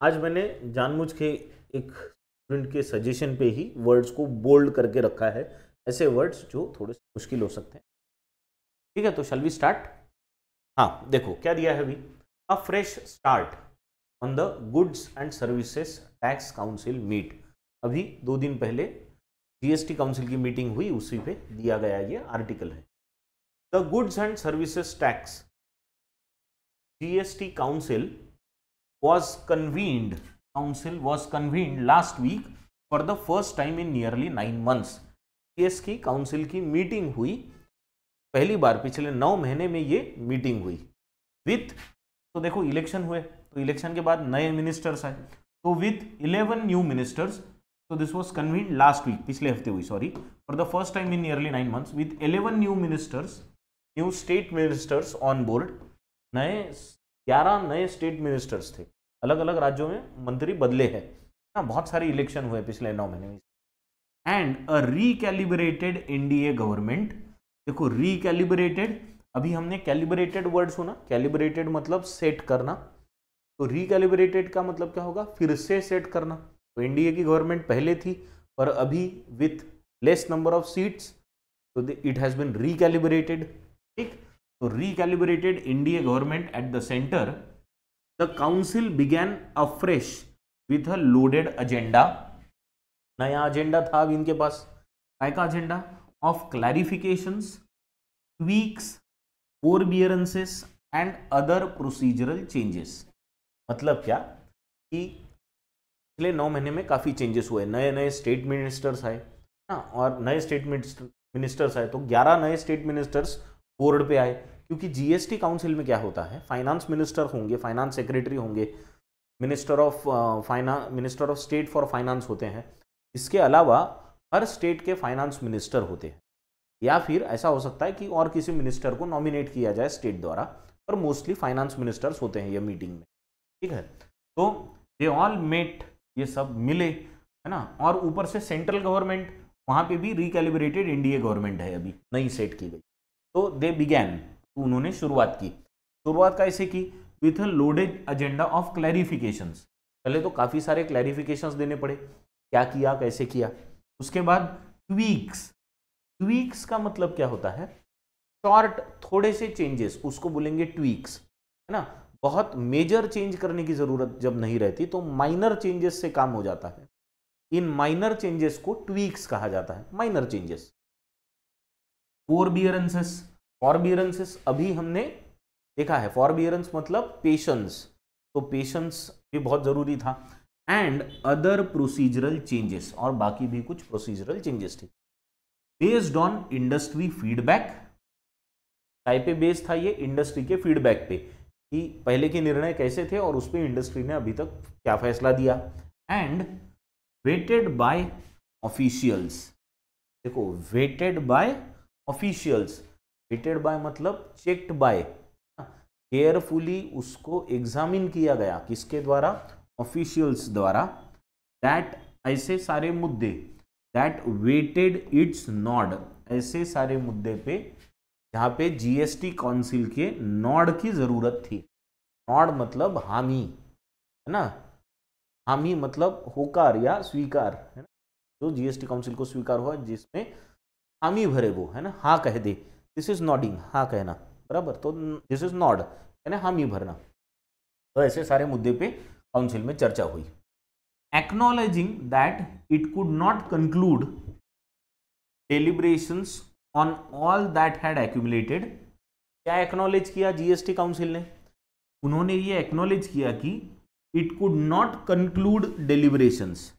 आज मैंने जानबूझ के एक स्टूडेंट के सजेशन पे ही वर्ड्स को बोल्ड करके रखा है, ऐसे वर्ड्स जो थोड़े से मुश्किल हो सकते हैं। ठीक है, तो शैल वी स्टार्ट। हाँ देखो क्या दिया है अभी, a fresh start on the goods and services tax council meet. अभी 2 दिन पहले GST काउंसिल की मीटिंग हुई, उसी पे दिया गया ये आर्टिकल है। The goods and services tax GST council was convened last week for the first time in nearly 9 months। GST council की मीटिंग हुई पहली बार पिछले 9 महीने में, ये मीटिंग हुई विथ, तो देखो इलेक्शन हुए, तो इलेक्शन के बाद नए मिनिस्टर्स आए, तो विथ 11 न्यू मिनिस्टर्स। तो this was convened last week, पिछले हफ्ते हुई, sorry, for the first time in nearly 9 months with 11 new ministers, new state ministers on board. 11 नए स्टेट मिनिस्टर्स थे, अलग अलग राज्यों में मंत्री बदले हैं ना, बहुत सारे इलेक्शन हुए पिछले 9 महीने में। And a recalibrated NDA government. देखो रिकैलिब्रेटेड, अभी हमने कैलिब्रेटेड वर्ड सुना, कैलिब्रेटेड मतलब सेट करना, तो रिकैलिब्रेटेड का मतलब क्या होगा, फिर से सेट करना। तो NDA की गवर्नमेंट पहले थी, पर अभी with less number of seats, तो इट हैज बीन रिकैलिब्रेटेड। ठीक, तो recalibrated NDA government at the center, the council began afresh with a loaded agenda। नया एजेंडा था अब इनके पास, काय का agenda, of clarifications, tweaks, forbearances and other procedural changes. मतलब क्या कि पिछले 9 महीने में काफी चेंजेस हुए, नए नए स्टेट मिनिस्टर्स आए ना, और नए स्टेट मिनिस्टर्स आए, तो 11 नए स्टेट मिनिस्टर्स बोर्ड पे आए। क्योंकि GST काउंसिल में क्या होता है, फाइनेंस मिनिस्टर होंगे, फाइनेंस सेक्रेटरी होंगे, minister of state for finance होते हैं। इसके अलावा हर स्टेट के फाइनेंस मिनिस्टर होते हैं, या फिर ऐसा हो सकता है कि और किसी मिनिस्टर को नॉमिनेट किया जाए स्टेट द्वारा, पर मोस्टली फाइनेंस मिनिस्टर्स होते हैं ये मीटिंग में। ठीक है, तो दे ऑल मेट, ये सब मिले, है ना। और ऊपर से सेंट्रल गवर्नमेंट, वहाँ पे भी रिकैलिब्रेटेड NDA गवर्नमेंट है, अभी नई सेट की गई। तो दे बिगैन, तो उन्होंने शुरुआत की। शुरुआत कैसे की, with a loaded agenda of clarifications. पहले तो काफी सारे क्लैरिफिकेशंस देने पड़े, क्या किया कैसे किया। उसके बाद ट्वीक्स, ट्वीक्स का मतलब क्या होता है, शॉर्ट थोड़े से चेंजेस, उसको बोलेंगे ट्वीक्स, है ना। बहुत मेजर चेंज करने की जरूरत जब नहीं रहती तो माइनर चेंजेस से काम हो जाता है। इन माइनर चेंजेस को ट्वीक्स कहा जाता है, माइनर चेंजेस। फॉरबियरेंसेस, फॉरबियरेंसेस अभी हमने देखा है, फॉरबियरेंस मतलब पेशेंस, तो पेशेंस भी बहुत जरूरी था। एंड अदर प्रोसीजरल चेंजेस, और बाकी भी कुछ प्रोसीजरल चेंजेस थे बेस्ड ऑन इंडस्ट्री फीडबैक। काय पे बेस्ड था ये? इंडस्ट्री के फीडबैक पे, कि पहले के निर्णय कैसे थे और उस पर इंडस्ट्री ने अभी तक क्या फैसला दिया। एंड वेटेड बाय ऑफिशियल्स, देखो vetted by officials, vetted by मतलब चेक्ड बाय, केयरफुली उसको एग्जामिन किया गया, किसके द्वारा? ऑफिशियल्स द्वारा। दैट, ऐसे सारे मुद्दे, दैट वेटेड इट्स नॉड, ऐसे सारे मुद्दे पे जहां पे जीएसटी काउंसिल के नॉड की जरूरत थी। नॉड मतलब हामी, है ना, हामी मतलब होकार या स्वीकार, है ना, जो जीएसटी काउंसिल को स्वीकार हुआ जिसमें हामी भरे वो, है ना, हाँ कह दे, दिस इज नॉडिंग, हाँ कहना, बराबर, तो दिस इज नॉड, है ना, हामी भरना। तो ऐसे सारे मुद्दे पे काउंसिल में चर्चा हुई। Acknowledging that it could not conclude deliberations on all that had accumulated, क्या एक्नॉलेज किया जीएसटी काउंसिल ने? उन्होंने ये एक्नॉलेज किया कि it could not conclude deliberations.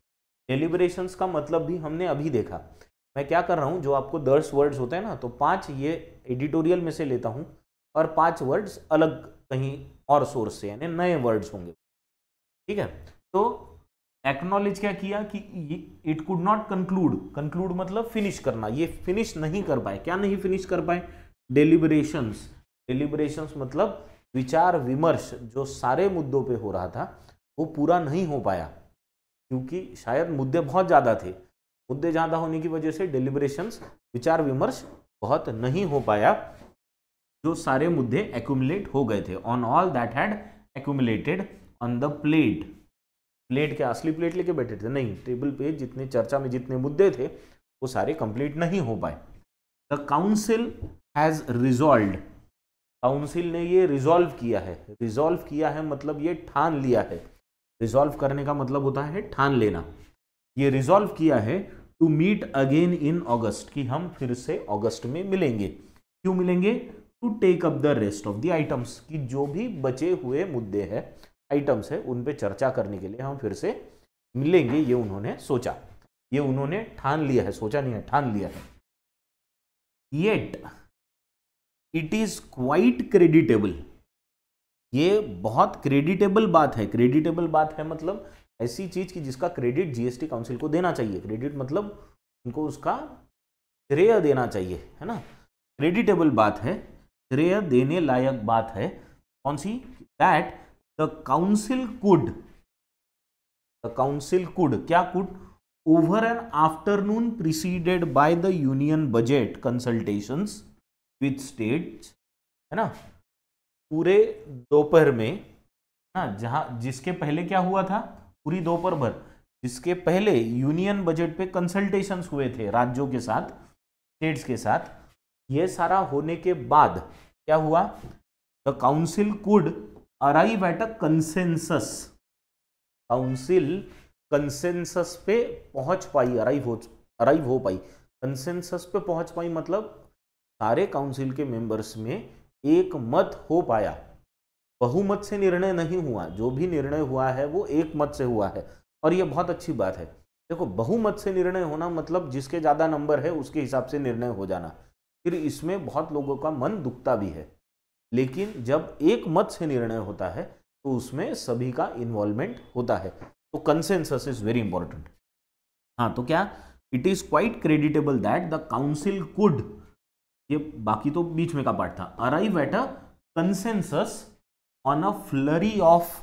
Deliberations का मतलब भी हमने अभी देखा। मैं क्या कर रहा हूं, जो आपको 10 वर्ड्स होते हैं ना, तो 5 ये एडिटोरियल में से लेता हूं और 5 वर्ड्स अलग कहीं और सोर्स से, यानी नए वर्ड्स होंगे, ठीक है। तो एक्नॉलेज क्या किया कि it could not conclude, conclude मतलब फिनिश करना, ये फिनिश नहीं कर पाए। क्या नहीं फिनिश कर पाए? डेलिब्रेशंस। डेलिब्रेशंस मतलब विचार विमर्श जो सारे मुद्दों पे हो रहा था वो पूरा नहीं हो पाया, क्योंकि शायद मुद्दे बहुत ज़्यादा थे। मुद्दे ज़्यादा होने की वजह से डेलिब्रेशंस, विचार विमर्श बहुत नहीं हो पाया, जो सारे मुद्दे एक्यूमुलेट हो गए थे। On all that had accumulated on the plate. Plate क्या असली प्लेट लेके बैठे थे? नहीं, टेबल पे जितने चर्चा में जितने मुद्दे थे वो सारे कंप्लीट नहीं हो पाए। The council has resolved, council ने ये रिजॉल्व किया है। रिजॉल्व किया है मतलब ये ठान लिया है। रिजॉल्व करने का मतलब होता है ठान लेना। ये रिजॉल्व किया है to meet again in August, कि हम फिर से अगस्त में मिलेंगे। क्यों मिलेंगे? To take up the rest of the items, कि जो भी बचे हुए मुद्दे हैं, आइटम्स है, उन पे चर्चा करने के लिए हम फिर से मिलेंगे। ये उन्होंने सोचा, ये उन्होंने ठान लिया है, सोचा नहीं है, ठान लिया है। Yet it is quite creditable, ये बहुत क्रेडिटेबल बात है। क्रेडिटेबल बात है मतलब ऐसी चीज की जिसका क्रेडिट जीएसटी काउंसिल को देना चाहिए। क्रेडिट मतलब उनको उसका श्रेय देना चाहिए, है ना। क्रेडिटेबल बात है, श्रेय देने लायक बात है। कौन सी? That the council could, the council could, क्या could? Over an afternoon preceded by the union budget consultations with states, है ना, पूरे दोपहर में ना, जहां जिसके पहले क्या हुआ था, पूरी दोपहर भर, जिसके पहले यूनियन बजट पे कंसल्टेशंस हुए थे राज्यों के साथ, स्टेट्स के साथ, ये सारा होने के बाद क्या हुआ? The council could arrive at a consensus, council consensus पे पहुंच पाई, अराइव हो पाई। कंसेंसस पे पहुंच पाई मतलब सारे काउंसिल के मेंबर्स में एक मत हो पाया। बहुमत से निर्णय नहीं हुआ, जो भी निर्णय हुआ है वो एक मत से हुआ है, और ये बहुत अच्छी बात है। देखो, बहुमत से निर्णय होना मतलब जिसके ज़्यादा नंबर है उसके हिसाब से निर्णय हो जाना, फिर इसमें बहुत लोगों का मन दुखता भी है। लेकिन जब एक मत से निर्णय होता है तो उसमें सभी का इन्वॉल्वमेंट होता है। तो कंसेंसस इज वेरी इंपॉर्टेंट। हाँ, तो क्या? It is quite creditable that the council could, ये बाकी तो बीच में का पार्ट था, arrive at a consensus on a flurry of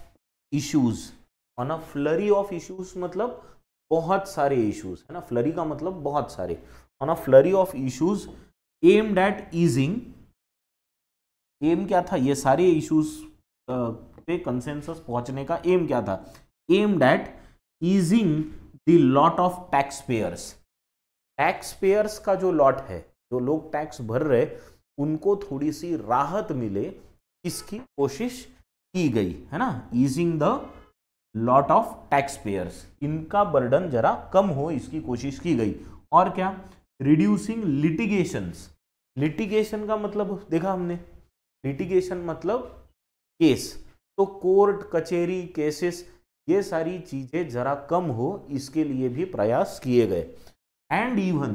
issues. On a flurry of issues मतलब बहुत सारे इश्यूज, है ना, फ्लरी का मतलब बहुत सारे। On a flurry of issues aimed at easing, aim क्या था? ये सारे इश्यूज पे कंसेंसस पहुंचने का एम क्या था? Aimed at easing the lot of tax payers. Tax payers का जो लॉट है, जो लोग टैक्स भर रहे, उनको थोड़ी सी राहत मिले, इसकी कोशिश की गई है ना, easing the lot of tax payers, इनका बर्डन जरा कम हो इसकी कोशिश की गई। और क्या, रिड्यूसिंग लिटिगेशंस, लिटिगेशन का मतलब देखा हमने, लिटिगेशन मतलब केस, तो कोर्ट कचहरी केसेस ये सारी चीजें जरा कम हो इसके लिए भी प्रयास किए गए। And even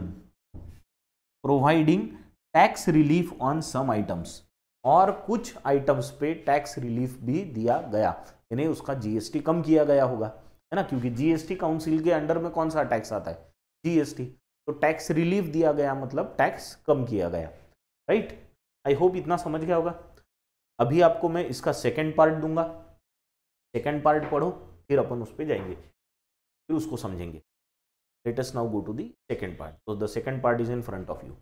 providing tax relief on some items, और कुछ आइटम्स पे टैक्स रिलीफ भी दिया गया, यानी उसका जीएसटी कम किया गया होगा, है ना, क्योंकि जीएसटी काउंसिल के अंडर में कौन सा टैक्स आता है, जीएसटी, तो टैक्स रिलीफ दिया गया मतलब टैक्स कम किया गया, राइट। आई होप इतना समझ गया होगा। अभी आपको मैं इसका सेकंड पार्ट दूंगा, सेकंड पार्ट पढ़ो, फिर अपन उस पर जाएंगे, फिर उसको समझेंगे। Let us now go to the second part. तो the second part is in front of you.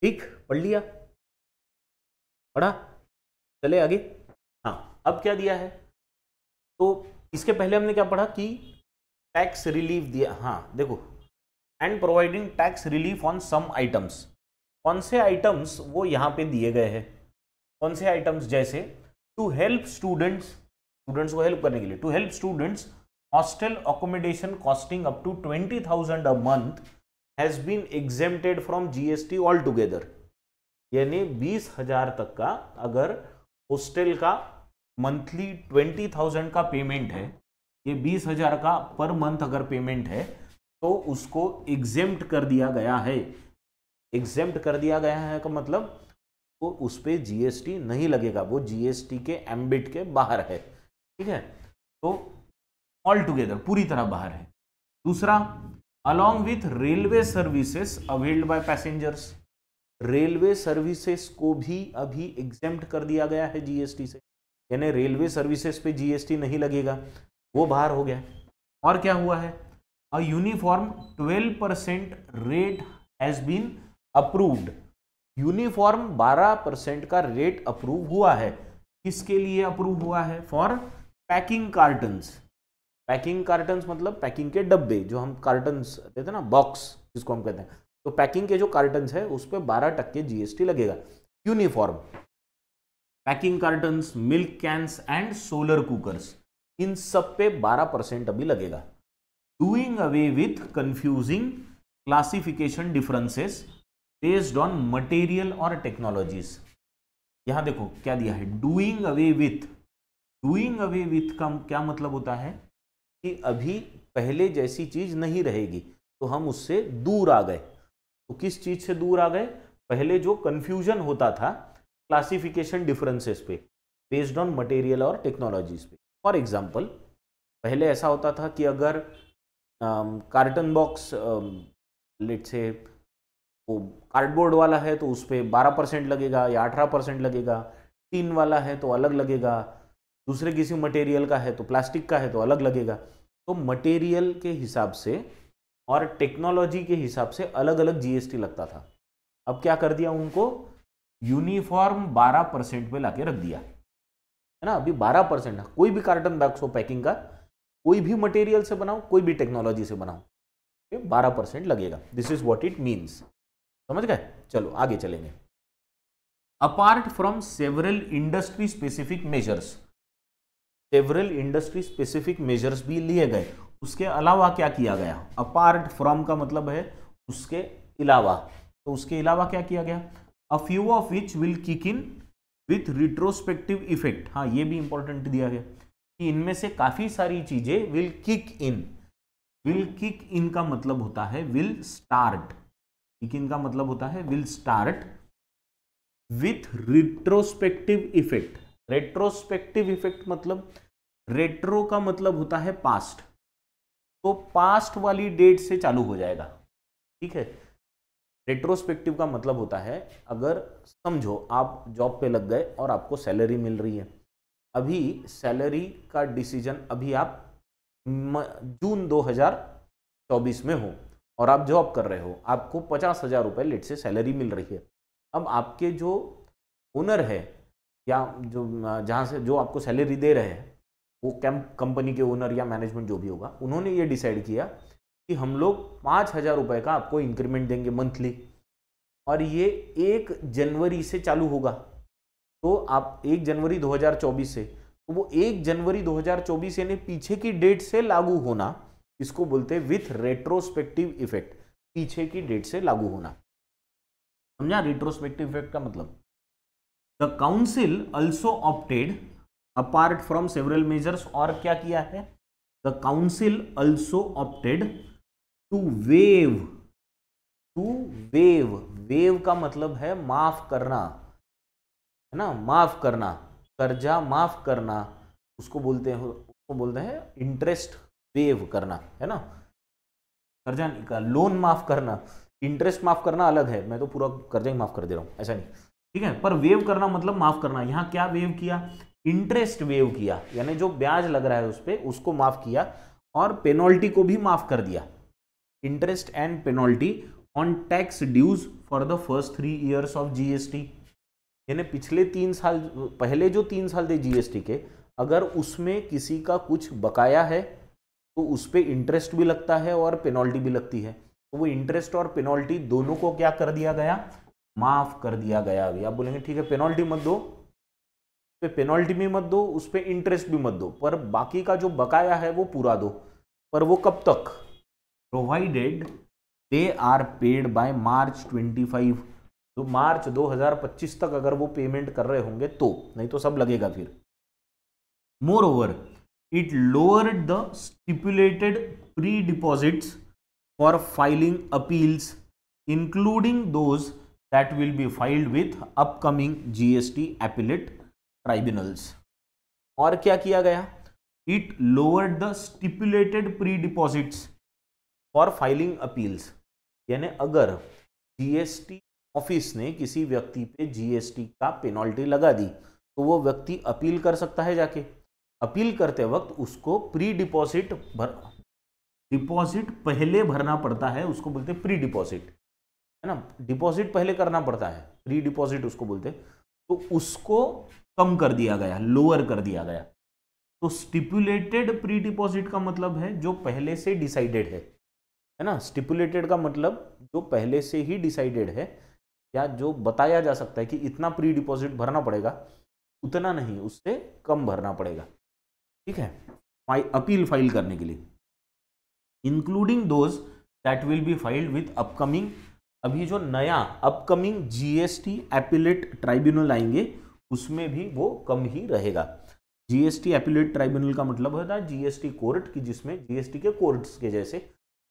ठीक, पढ़ लिया, पढ़ा, चले आगे। हाँ, अब क्या दिया है, तो इसके पहले हमने क्या पढ़ा कि टैक्स रिलीफ दिया, हाँ देखो, and providing tax relief on some items, कौन से आइटम्स वो यहाँ पे दिए गए हैं, कौन से आइटम्स, जैसे टू हेल्प स्टूडेंट्स, स्टूडेंट्स को हेल्प करने के लिए, to help students hostel accommodation costing up to 20,000 a month has been exempted from GST altogether, यानी 20,000 तक का अगर हॉस्टल का मंथली 20,000 का पेमेंट है, ये 20,000 का पर मंथ अगर पेमेंट है तो उसको एग्जेम्प्ट कर दिया गया है। एग्जेम्प्ट कर दिया गया है का मतलब वो उस पर जीएसटी नहीं लगेगा, वो जीएसटी के एम्बिट के बाहर है, ठीक है, तो ऑल टुगेदर पूरी तरह बाहर है। दूसरा, along with railway services availed bye passengers, railway services को भी अभी एग्जेम्प्ट कर दिया गया है जीएसटी से, यानी रेलवे सर्विसेज पे जीएसटी नहीं लगेगा, वो बाहर हो गया। और क्या हुआ है, a uniform 12% rate has been approved, uniform 12% का रेट अप्रूव हुआ है, किसके लिए अप्रूव हुआ है, for packing cottons, packing cottons मतलब पैकिंग के डब्बे, जो हम कार्टन्स देते हैं ना, बॉक्स जिसको हम कहते हैं, तो पैकिंग के जो कार्टन्स है उस पर 12% जीएसटी लगेगा। Uniform, packing cartons, milk cans and solar cookers, इन सब पे 12% अभी लगेगा। Doing away with confusing classification differences based on material और टेक्नोलॉजीज, यहां देखो क्या दिया है, doing away with, doing away with का क्या मतलब होता है कि अभी पहले जैसी चीज नहीं रहेगी, तो हम उससे दूर आ गए। तो किस चीज से दूर आ गए, पहले जो कंफ्यूजन होता था क्लासिफिकेशन डिफरेंसेस पे बेस्ड ऑन मटेरियल और टेक्नोलॉजीज पे। फॉर एग्जांपल, पहले ऐसा होता था कि अगर कार्टन बॉक्स लेट से वो कार्डबोर्ड वाला है तो उस पर 12% लगेगा या 18% लगेगा, टीन वाला है तो अलग लगेगा, दूसरे किसी मटेरियल का है तो प्लास्टिक का है तो अलग लगेगा। तो मटेरियल के हिसाब से और टेक्नोलॉजी के हिसाब से अलग अलग जीएसटी लगता था। अब क्या कर दिया, उनको यूनिफॉर्म 12% पे लाके रख दिया, है ना। अभी 12%, कोई भी कार्टन बॉक्स हो पैकिंग का, कोई भी मटेरियल से बनाओ, कोई भी टेक्नोलॉजी से बनाओ, 12% लगेगा। This is what it means, समझ गए। चलो आगे चलेंगे। Apart from several industry specific measures, several industry specific measures भी लिए गए। उसके अलावा क्या किया गया? अपार्ट फ्रॉम का मतलब है उसके अलावा, तो उसके अलावा क्या किया गया? A few of which will kick in with retrospective effect. हाँ, ये भी इंपॉर्टेंट दिया गया कि इनमें से काफी सारी चीजें will kick in. Will kick in का मतलब होता है विल स्टार्ट, किक इन का मतलब होता है will start with retrospective effect. Retrospective effect मतलब, रेट्रो का मतलब होता है पास्ट, तो पास्ट वाली डेट से चालू हो जाएगा, ठीक है। रेट्रोस्पेक्टिव का मतलब होता है, अगर समझो आप जॉब पे लग गए और आपको सैलरी मिल रही है, अभी सैलरी का डिसीजन अभी आप जून 2024 में हो और आप जॉब कर रहे हो, आपको 50,000 रुपये लेट से सैलरी मिल रही है। अब आपके जो ओनर है या जो जहाँ से जो आपको सैलरी दे रहे हैं, वो कंपनी के ओनर या मैनेजमेंट जो भी होगा, उन्होंने ये डिसाइड किया कि हम लोग 5,000 रुपये का आपको इंक्रीमेंट देंगे मंथली, और ये 1 जनवरी से चालू होगा। तो आप 1 जनवरी 2024 से, तो वो 1 जनवरी 2024 यानी पीछे की डेट से लागू होना, इसको बोलते हैं विथ रेट्रोस्पेक्टिव इफेक्ट, पीछे की डेट से लागू होना। समझा रेट्रोस्पेक्टिव इफेक्ट का मतलब? The council also opted apart from several measures, और क्या किया है? The council also opted to waive, waive का मतलब है माफ करना, है ना, माफ करना, कर्जा माफ करना, उसको बोलते हैं इंटरेस्ट वेव करना, है ना, कर्जा का लोन माफ करना, इंटरेस्ट माफ करना अलग है, मैं तो पूरा कर्जा ही माफ कर दे रहा हूं, ऐसा नहीं, ठीक है। पर वेव करना मतलब माफ करना। यहां क्या वेव किया? इंटरेस्ट वेव किया, यानी जो ब्याज लग रहा है उस पर, उसको माफ किया, और पेनल्टी को भी माफ कर दिया। Interest and penalty on tax dues for the first 3 years of GST, यानी पिछले 3 साल, पहले जो 3 साल थे जीएसटी के, अगर उसमें किसी का कुछ बकाया है तो उस पर इंटरेस्ट भी लगता है और पेनल्टी भी लगती है, तो वो इंटरेस्ट और पेनल्टी दोनों को क्या कर दिया गया? माफ कर दिया गया। अभी आप बोलेंगे ठीक है पेनल्टी मत दो, पे पेनल्टी भी मत दो, उस पर इंटरेस्ट भी मत दो, पर बाकी का जो बकाया है वो पूरा दो। पर वो कब तक? Provided they are paid by March 25, तो मार्च 2025 तक अगर वो पेमेंट कर रहे होंगे तो, नहीं तो सब लगेगा फिर। More over it lowered the stipulated pre deposits for filing appeals including those that will be filed with upcoming GST appellate tribunals. और क्या किया गया? It lowered the stipulated pre deposits for filing appeals, यानी अगर GST office ने किसी व्यक्ति पे जीएसटी का पेनल्टी लगा दी, तो वो व्यक्ति अपील कर सकता है जाके। अपील करते वक्त उसको प्री डिपॉजिट डिपॉजिट पहले भरना पड़ता है, उसको बोलते हैं प्री डिपॉजिट, है ना, डिपॉजिट पहले करना पड़ता है, प्री डिपॉजिट उसको बोलते हैं। तो उसको कम कर दिया गया, लोअर कर दिया गया। तो स्टिपुलेटेड प्री डिपॉजिट का मतलब है जो पहले से डिसाइडेड है ना, स्टिपुलेटेड का मतलब जो पहले से ही डिसाइडेड है, या जो बताया जा सकता है कि इतना प्री डिपॉजिट भरना पड़ेगा, उतना नहीं, उससे कम भरना पड़ेगा, ठीक है, अपील फाइल करने के लिए। Including those that will be filed with upcoming, अभी जो नया अपकमिंग जीएसटी एपिलेट ट्राइब्यूनल आएंगे उसमें भी वो कम ही रहेगा। जीएसटी एपिलेट ट्राइब्यूनल का मतलब होता है जीएसटी कोर्ट, की जिसमें जीएसटी के कोर्ट्स के जैसे,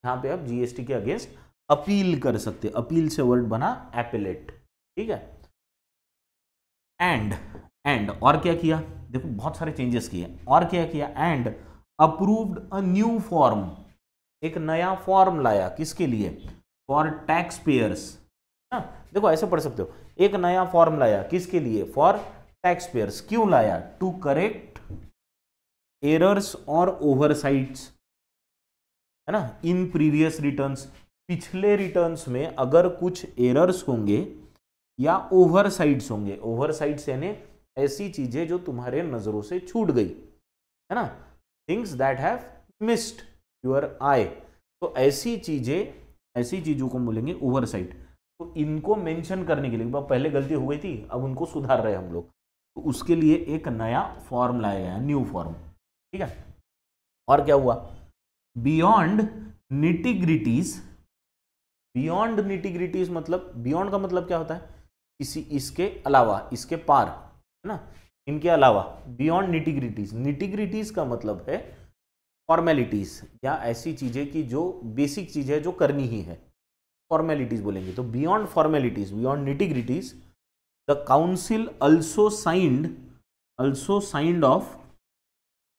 यहाँ पे आप जीएसटी के अगेंस्ट अपील कर सकते, अपील से वर्ड बना एपिलेट, ठीक है। एंड और क्या किया? देखो बहुत सारे चेंजेस किए, और क्या किया? And approved a new form, एक नया फॉर्म लाया, किसके लिए? For tax payers. देखो ऐसे पढ़ सकते हो, एक नया फॉर्म लाया, किसके लिए? For tax payers. क्यों लाया? टू करेक्ट एरर्स और ओवरसाइट्स, है ना, इन प्रीवियस रिटर्न्स, पिछले रिटर्न्स में अगर कुछ एरर्स होंगे या ओवरसाइट्स होंगे, ओवरसाइट्स यानी ऐसी चीजें जो तुम्हारे नजरों से छूट गई, है ना, things that have missed your eye, तो ऐसी चीजों को बोलेंगे ओवरसाइट। तो इनको मेंशन करने के लिए, पहले गलती हो गई थी, अब उनको सुधार रहे हम लोग, तो उसके लिए एक नया फॉर्म लाया गया, न्यू फॉर्म। ठीक है। और क्या हुआ, बियॉन्ड निटिग्रिटीज, बियॉन्ड निटिग्रिटीज मतलब, बियॉन्ड का मतलब क्या होता है, किसी, इसके अलावा, इसके पार, है ना, इनके अलावा, बियॉन्ड निटिग्रिटीज। निटिग्रिटीज का मतलब है फॉर्मेलिटीज या ऐसी चीजें कि जो बेसिक चीज है जो करनी ही है, फॉर्मेलिटीज बोलेंगे। तो beyond formalities, beyond nitty gritties, the council also signed off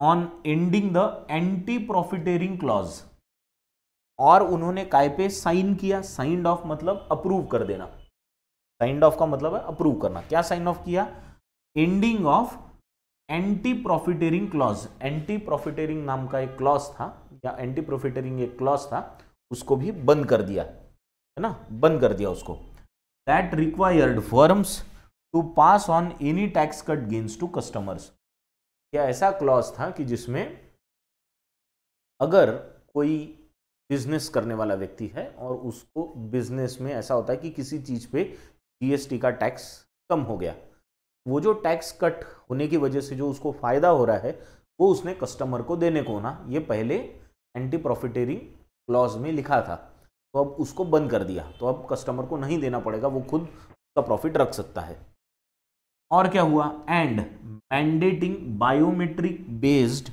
on ending the anti profiteering clause, और उन्होंने काय पे साइन किया, साइंड ऑफ मतलब अप्रूव कर देना, साइंड ऑफ का मतलब है अप्रूव करना। क्या साइन ऑफ किया, ending of anti profiteering clause, anti profiteering नाम का एक क्लॉज था, या एंटी प्रॉफिटेरिंग एक क्लॉज था, उसको भी बंद कर दिया, है ना, बंद कर दिया उसको। That required firms to pass on any tax cut gains to customers, यह ऐसा क्लॉज था कि जिसमें अगर कोई बिजनेस करने वाला व्यक्ति है और उसको बिजनेस में ऐसा होता है कि किसी चीज पे जीएसटी का टैक्स कम हो गया, वो जो टैक्स कट होने की वजह से जो उसको फायदा हो रहा है वो उसने कस्टमर को देने को ना, ये पहले एंटी प्रॉफिटेरिंग क्लॉज में लिखा था, तो अब उसको बंद कर दिया, तो अब कस्टमर को नहीं देना पड़ेगा, वो खुद उसका प्रॉफिट रख सकता है। और क्या हुआ, and mandating biometric based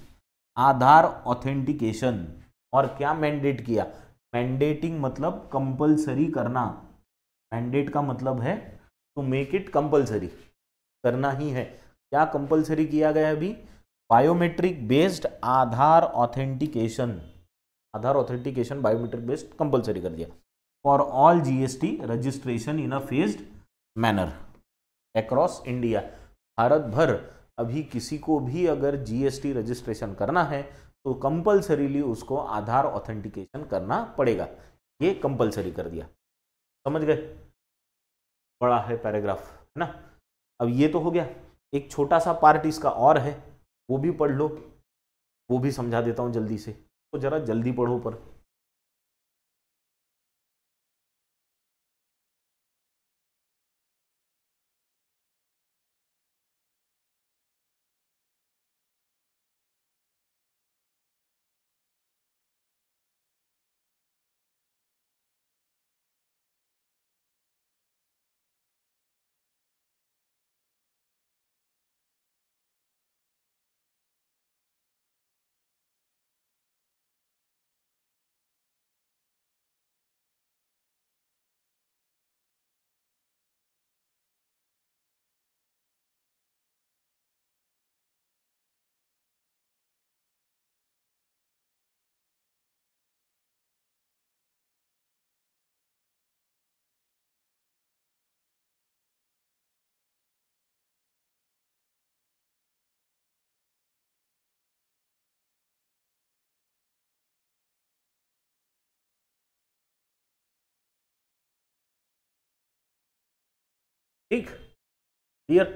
Aadhaar authentication, और क्या मैंडेट किया, मैंडेटिंग मतलब कंपलसरी करना, मैंडेट का मतलब है टू मेक इट कंपलसरी, करना ही है। क्या कंपलसरी किया गया अभी, बायोमेट्रिक बेस्ड आधार ऑथेंटिकेशन, आधार ऑथेंटिकेशन बायोमेट्रिक बेस्ड कंपलसरी कर दिया for all GST registration in a phased manner across India. Bharat भर अभी किसी को भी अगर जीएसटी रजिस्ट्रेशन करना है तो कंपलसरीली उसको आधार ऑथेंटिकेशन करना पड़ेगा, ये कंपलसरी कर दिया। समझ गए, बड़ा है पैराग्राफ, है ना। अब ये तो हो गया, एक छोटा सा पार्ट इसका और है, वो भी पढ़ लो, वो भी समझा देता हूं जल्दी से, तो जरा जल्दी पढ़ो पर। ठीक, क्लियर।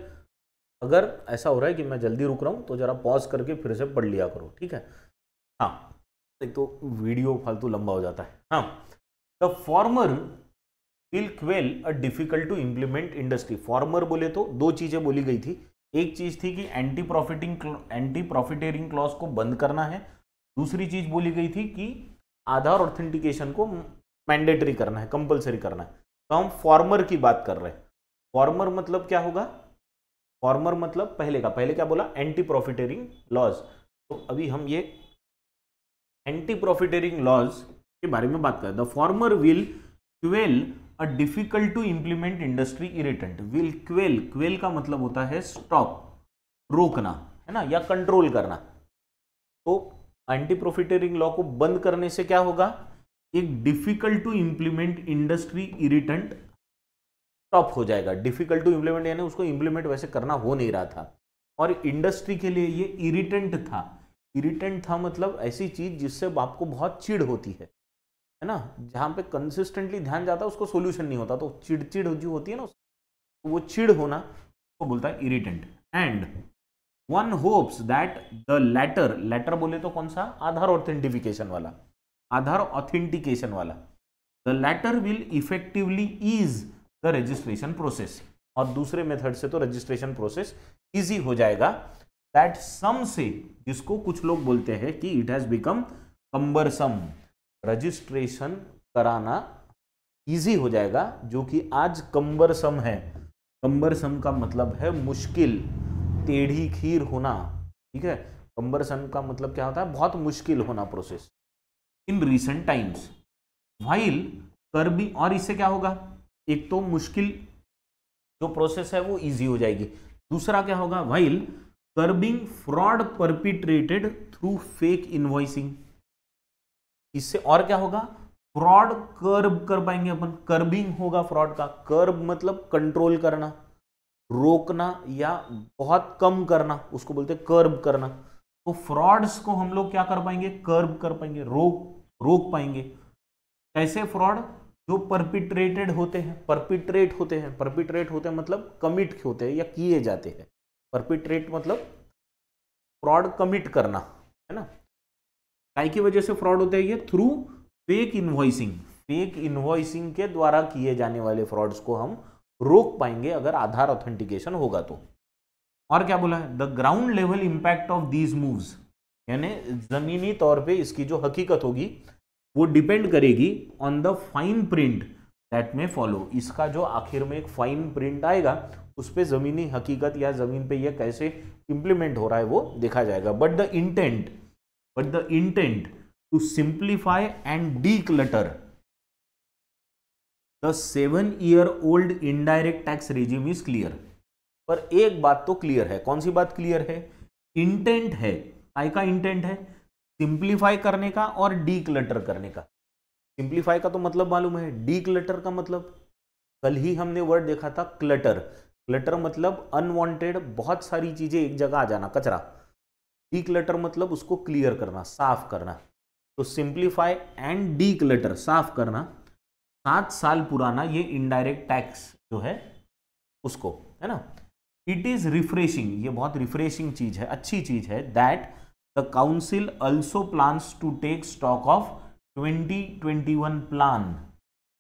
अगर ऐसा हो रहा है कि मैं जल्दी रुक रहा हूं तो जरा पॉज करके फिर से पढ़ लिया करो, ठीक है। हाँ, एक तो वीडियो फालतू लंबा हो जाता है। हाँ, the former will quell a difficult to implement industry. Former बोले तो दो चीजें बोली गई थी, एक चीज थी कि एंटी प्रॉफिटेरिंग क्लॉज को बंद करना है, दूसरी चीज बोली गई थी कि आधार ऑथेंटिकेशन को मैंडेटरी करना है, कंपलसरी करना है। तो हम फॉर्मर की बात कर रहे हैं। फॉर्मर मतलब क्या होगा, फॉर्मर मतलब पहले क्या बोला, एंटी प्रॉफिटेरिंग लॉज। तो अभी हम ये एंटी प्रॉफिटेरिंग लॉज के बारे में बात करें। The former will quell a difficult to implement industry irritant. Will quell, quell का मतलब होता है स्टॉप, रोकना, है ना, या कंट्रोल करना। तो एंटी प्रॉफिटेरिंग लॉ को बंद करने से क्या होगा, एक difficult to implement industry irritant stop हो जाएगा। डिफिकल्ट टू इंप्लीमेंट यानी उसको इंप्लीमेंट वैसे करना हो नहीं रहा था, और इंडस्ट्री के लिए ये इरिटेंट था। इरिटेंट था मतलब ऐसी चीज जिससे आपको बहुत चिढ़ होती है ना, जहां पे कंसिस्टेंटली ध्यान जाता है उसको सोल्यूशन नहीं होता, तो चिड़चिड़ जो होती है ना, तो वो चिढ़ होना वो बोलता है irritant. And one hopes that the latter, latter बोले तो कौन सा, आधार ऑथेंटिफिकेशन वाला, आधार ऑथेंटिकेशन वाला, the latter will effectively ease the registration process. और दूसरे मेथड से तो रजिस्ट्रेशन प्रोसेस इजी हो जाएगा दैट सम से, जिसको कुछ लोग बोलते हैं कि इट हैज बिकम कंबरसम, रजिस्ट्रेशन कराना इजी हो जाएगा, जो कि आज कंबरसम है। कंबरसम का मतलब है मुश्किल, टेढ़ी खीर होना, ठीक है। कंबरसम का मतलब क्या होता है, बहुत मुश्किल होना process in recent times. While curbing, और इससे क्या होगा, एक तो मुश्किल जो प्रोसेस है वो इजी हो जाएगी, दूसरा क्या होगा, while curbing fraud perpetrated through fake invoicing, इससे और क्या होगा, फ्रॉड कर्ब कर पाएंगे अपन, कर्बिंग होगा फ्रॉड का, कर्ब मतलब कंट्रोल करना, रोकना या बहुत कम करना, उसको बोलते हैं कर्ब करना। तो फ्रॉड्स को हम लोग क्या कर पाएंगे, कर्ब कर पाएंगे, रोक पाएंगे। कैसे फ्रॉड, जो परपिट्रेटेड होते हैं, परपिट्रेट होते हैं मतलब कमिट होते हैं या किए जाते हैं। परपिट्रेट मतलब फ्रॉड कमिट करना, है ना। काय की वजह से फ्रॉड होते हैं ये, through fake invoicing, fake invoicing के द्वारा किए जाने वाले फ्रॉड्स को हम रोक पाएंगे अगर आधार ऑथेंटिकेशन होगा तो। और क्या बोला है, the ground level impact of these moves, यानी जमीनी तौर पे इसकी जो हकीकत होगी वो डिपेंड करेगी on the fine print that में फॉलो, इसका जो आखिर में एक फाइन प्रिंट आएगा उस पे जमीनी हकीकत या जमीन पे ये कैसे इंप्लीमेंट हो रहा है वो देखा जाएगा। But the intent to simplify and declutter the 7-year-old indirect tax regime is clear. पर एक बात तो क्लियर है, कौन सी बात क्लियर है, इंटेंट है, काय का इंटेंट है, सिंप्लीफाई करने का और डीक्लटर करने का। सिंप्लीफाई का तो मतलब मालूम है, डीक्लटर का मतलब कल ही हमने वर्ड देखा था क्लटर, क्लटर मतलब अनवांटेड बहुत सारी चीजें एक जगह आ जाना, कचरा। डीक्लटर मतलब उसको क्लियर करना, साफ करना। तो सिंप्लीफाई एंड डीक्लटर, साफ करना, 7 साल पुराना ये इनडायरेक्ट टैक्स जो है उसको, है ना। इट इज रिफ्रेशिंग, ये बहुत रिफ्रेशिंग चीज है, अच्छी चीज है, that the council also plans to take stock of 2021 plan,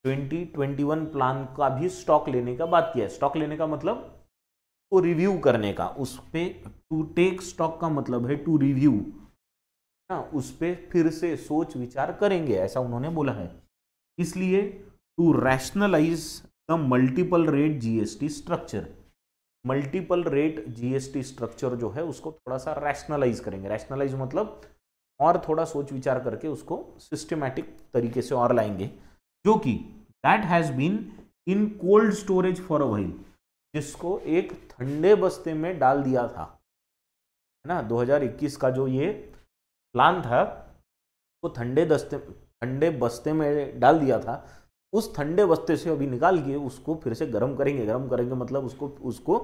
2021 plan का भी स्टॉक लेने का बात किया है। स्टॉक लेने का मतलब वो रिव्यू करने का, उस पे टू टेक स्टॉक का मतलब है टू रिव्यू, ना, उस पे फिर से सोच विचार करेंगे, ऐसा उन्होंने बोला है। इसलिए to rationalise the multiple rate GST structure, multiple rate GST structure जो है उसको थोड़ा सा रैशनलाइज करेंगे। रैशनलाइज मतलब और थोड़ा सोच विचार करके उसको सिस्टमैटिक तरीके से और लाएंगे, जो कि that has been in cold storage for a while, जिसको एक ठंडे बस्ते में डाल दिया था, है ना। 2021 का जो ये प्लान था वो ठंडे बस्ते में डाल दिया था, उस ठंडे बस्ते से अभी निकाल के उसको फिर से गर्म करेंगे मतलब उसको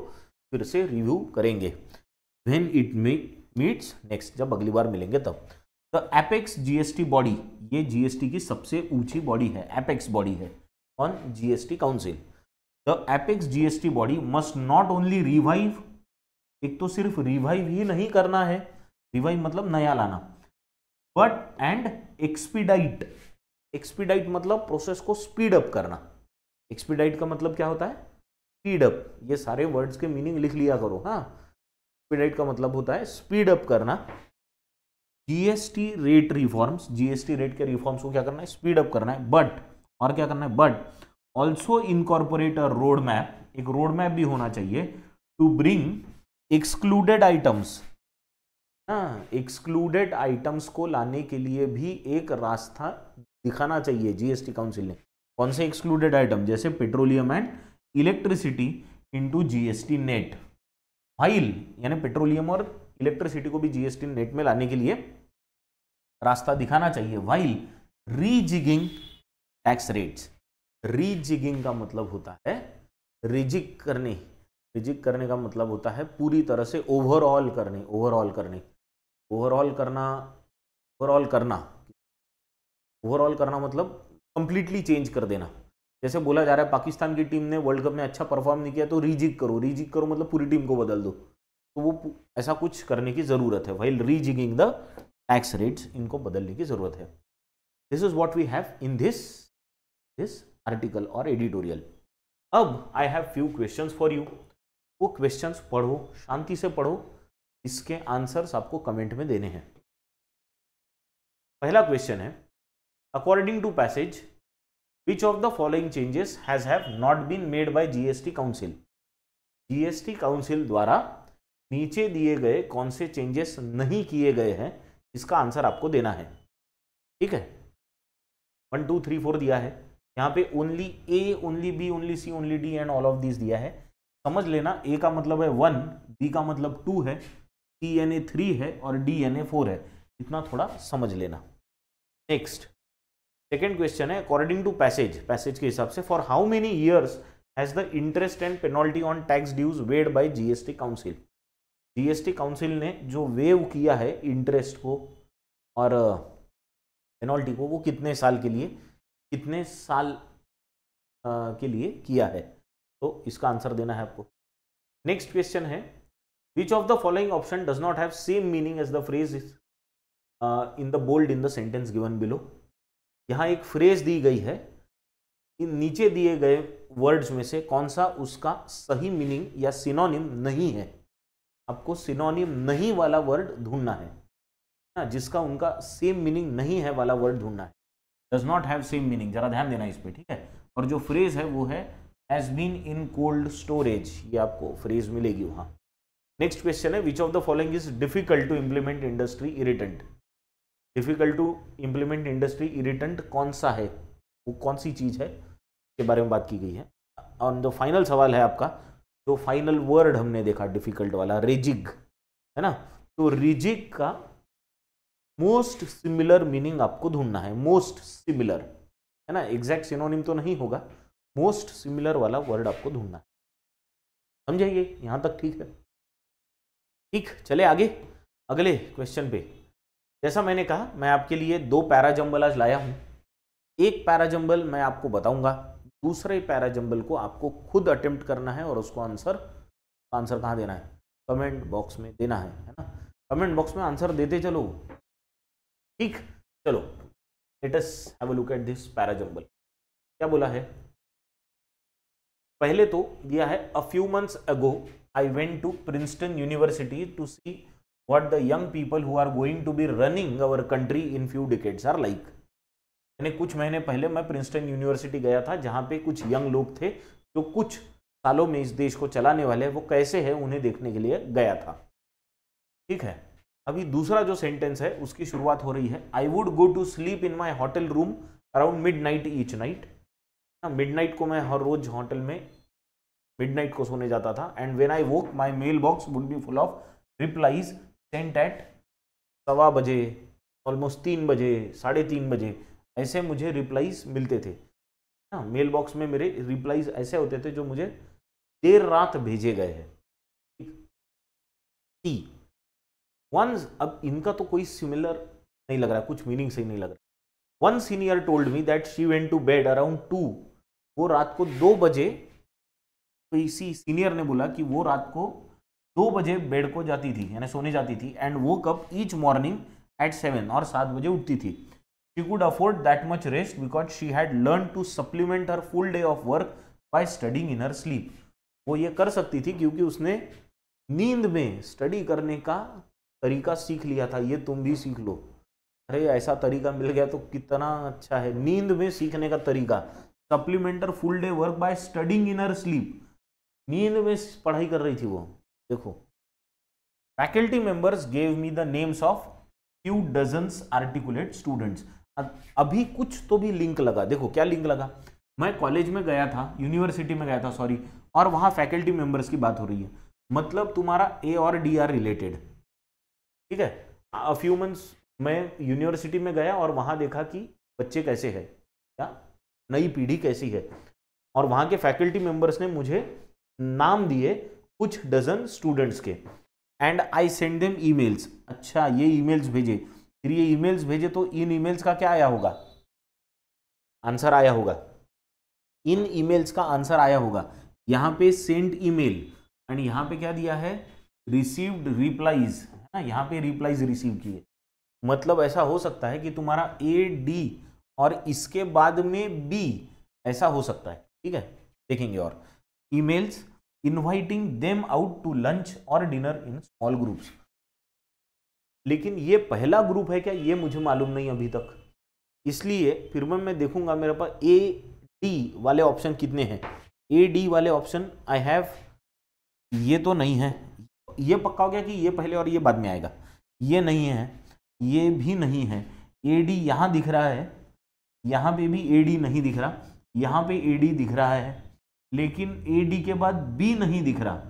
फिर से रिव्यू करेंगे। व्हेन इट मीट्स नेक्स्ट, जब अगली बार मिलेंगे तब। द एपेक्स जीएसटी बॉडी, ये जीएसटी की सबसे ऊंची बॉडी है, एपेक्स बॉडी है, on GST council. The apex GST body must not only revive, एक तो सिर्फ रिवाइव ही नहीं करना है, रिवाइव मतलब नया लाना, बट एंड एक्सपीडाइट, एक्सपीडाइट मतलब प्रोसेस को स्पीड अप करना। एक्सपीडाइट का मतलब क्या होता है, स्पीड अप, ये सारे वर्ड्स के मीनिंग लिख लिया करो, हाँ। एक्सपीडाइट का मतलब होता है स्पीड अप करना। GST rate reforms, GST rate के रिफॉर्म्स को क्या करना है, स्पीड अप करना है, बट और क्या करना है, but also incorporate a road map, एक रोड मैप भी होना चाहिए, टू ब्रिंग एक्सक्लूडेड आइटम्स, हाँ, एक्सक्लूडेड आइटम्स को लाने के लिए भी एक रास्ता दिखाना चाहिए जीएसटी काउंसिल ने। कौन से एक्सक्लूडेड आइटम, जैसे petroleum and electricity into GST net, while यानी पेट्रोलियम और इलेक्ट्रिसिटी को भी जीएसटी नेट में लाने के लिए रास्ता दिखाना चाहिए। व्हाइल रीजिगिंग टैक्स रेट्स, रीजिगिंग का मतलब होता है रिजिग करने, रिजिग करने का मतलब होता है पूरी तरह से ओवरऑल करने, ओवरऑल करना मतलब कंप्लीटली चेंज कर देना। जैसे बोला जा रहा है पाकिस्तान की टीम ने वर्ल्ड कप में अच्छा परफॉर्म नहीं किया तो रीजिग करो मतलब पूरी टीम को बदल दो, तो वो ऐसा कुछ करने की जरूरत है। While rejigging the tax rates, इनको बदलने की जरूरत है। This is what we have in this article और एडिटोरियल। अब I have few questions for you, वो क्वेश्चंस पढ़ो, शांति से पढ़ो, इसके आंसर्स आपको कमेंट में देने हैं। पहला क्वेश्चन है, according to passage which of the following changes have not been made by GST council. GST council द्वारा नीचे दिए गए कौन से चेंजेस नहीं किए गए हैं, इसका आंसर आपको देना है। ठीक है, 1 2 3 4 दिया है, यहाँ पे only A, only B, only C, only D and all of this दिया है। समझ लेना, ए का मतलब है 1, बी का मतलब 2 है, सी यानी 3 है और डी यानी 4 है। इतना थोड़ा समझ लेना। नेक्स्ट सेकेंड क्वेश्चन है, अकॉर्डिंग टू पैसेज, पैसेज के हिसाब से for how many years has the interest and penalty on tax dues waived by GST council. GST council ने जो वेव किया है इंटरेस्ट को और पेनल्टी को, वो कितने साल के लिए, कितने साल के लिए किया है, तो इसका आंसर देना है आपको। नेक्स्ट क्वेश्चन है, which of the following option does not have same meaning as the phrase in the bold in the sentence given below. यहाँ एक फ्रेज दी गई है, इन नीचे दिए गए वर्ड्स में से कौन सा उसका सही मीनिंग या सिनोनिम नहीं है। आपको सिनोनिम नहीं वाला वर्ड ढूंढना है, जिसका उनका सेम मीनिंग नहीं है वाला वर्ड ढूंढना है। Does not have same meaning, जरा ध्यान देना इस पे, ठीक है। और जो फ्रेज है वो है has been in cold storage, ये आपको फ्रेज मिलेगी वहां। नेक्स्ट क्वेश्चन है, which of the following is difficult to implement industry irritant. Difficult to implement industry irritant कौन सा है, वो कौन सी चीज है, के बारे में बात की गई है। और जो फाइनल सवाल है आपका, जो फाइनल वर्ड हमने देखा डिफिकल्ट वाला, रिजिग है ना, तो रिजिग का मोस्ट सिमिलर मीनिंग आपको ढूंढना है। मोस्ट सिमिलर है ना, एग्जैक्ट सिनोनिम तो नहीं होगा, मोस्ट सिमिलर वाला वर्ड आपको ढूंढना है। समझाइए यहां तक, ठीक है। ठीक, चले आगे अगले क्वेश्चन पे। जैसा मैंने कहा, मैं आपके लिए 2 पैराजंबल आज लाया हूं। एक पैराजंबल मैं आपको बताऊंगा, दूसरे पैराजंबल को आपको खुद अटेम्प्ट करना है और उसको आंसर कहाँ देना है, कमेंट बॉक्स में देना है ना। कमेंट बॉक्स में आंसर देते चलो। ठीक, चलो let us have a look at this parajumble. क्या बोला है, पहले तो दिया है, a few months ago I went to Princeton University to see what the young people who are going to be running our country in few decades are like. यानी कुछ महीने पहले मैं प्रिंसटन यूनिवर्सिटी गया था, जहां पे कुछ यंग लोग थे जो कुछ सालों में इस देश को चलाने वाले, वो कैसे है उन्हें देखने के लिए गया था। ठीक है, अभी दूसरा जो सेंटेंस है उसकी शुरुआत हो रही है, I would go to sleep in my hotel room around midnight each night. Midnight को मैं हर रोज होटल में मिडनाइट को सोने जाता था। And when I woke my mailbox would be full of replies sent at 1:15 बजे, ऑलमोस्ट 3 बजे, 3:30 बजे, ऐसे मुझे रिप्लाईज मिलते थे। हाँ, मेल बॉक्स में मेरे रिप्लाईज ऐसे होते थे जो मुझे देर रात भेजे गए हैं। वंस, अब इनका तो कोई सिमिलर नहीं लग रहा, कुछ मीनिंग सही नहीं लग रहा। One senior told me that she went to bed around 2, वो रात को 2 बजे, तो इसी सीनियर ने बोला कि वो रात को 2 बजे बेड को जाती थी, यानी सोने जाती थी। And woke up each morning at 7, और 7 बजे उठती थी। She could afford that much rest because she had learn to supplement her full day of work by studying in her sleep. वो ये कर सकती थी क्योंकि उसने नींद में स्टडी करने का तरीका सीख लिया था। ये तुम भी सीख लो, अरे ऐसा तरीका मिल गया तो कितना अच्छा है। नींद में सीखने का तरीका, supplement her full day work by studying in her sleep, नींद में पढ़ाई कर रही थी वो। देखो, faculty members gave me the names of few dozens articulate students. अभी कुछ तो भी लिंक लगा, देखो क्या लिंक लगा, मैं कॉलेज में गया था, यूनिवर्सिटी में गया था सॉरी, और वहां फैकल्टी मेंबर्स की बात हो रही है, मतलब तुम्हारा ए और डी आर रिलेटेड। ठीक है, अ फ्यू मंथ्स मैं यूनिवर्सिटी में गया और वहां देखा कि बच्चे कैसे हैं, क्या नई पीढ़ी कैसी है, और वहां के फैकल्टी मेंबर्स ने मुझे नाम दिए कुछ डजन स्टूडेंट्स के। And I send them emails, अच्छा ये ईमेल्स भेजे, फिर ये ईमेल्स भेजे तो इन ईमेल्स का क्या आया होगा, आंसर आया होगा, इन ईमेल्स का आंसर आया होगा। यहाँ पे सेंड ईमेल एंड यहाँ पे क्या दिया है, रिसीव्ड रिप्लाईज, है ना, यहाँ पे रिप्लाईज रिसीव किए। मतलब ऐसा हो सकता है कि तुम्हारा ए डी और इसके बाद में बी, ऐसा हो सकता है। ठीक है, देखेंगे। और emails inviting them out to lunch और डिनर इन स्मॉल ग्रुप्स, लेकिन ये पहला ग्रुप है क्या, ये मुझे मालूम नहीं अभी तक। इसलिए फिर मैं देखूंगा मेरे पास ए डी वाले ऑप्शन कितने हैं। ए डी वाले ऑप्शन आई हैव, ये तो नहीं है, ये पक्का हो गया कि ये पहले और ये बाद में आएगा। ये नहीं है, ये भी नहीं है। ए डी यहाँ दिख रहा है, यहाँ पे भी ए डी नहीं दिख रहा, यहाँ पे ए डी दिख रहा है, लेकिन ए डी के बाद बी नहीं दिख रहा।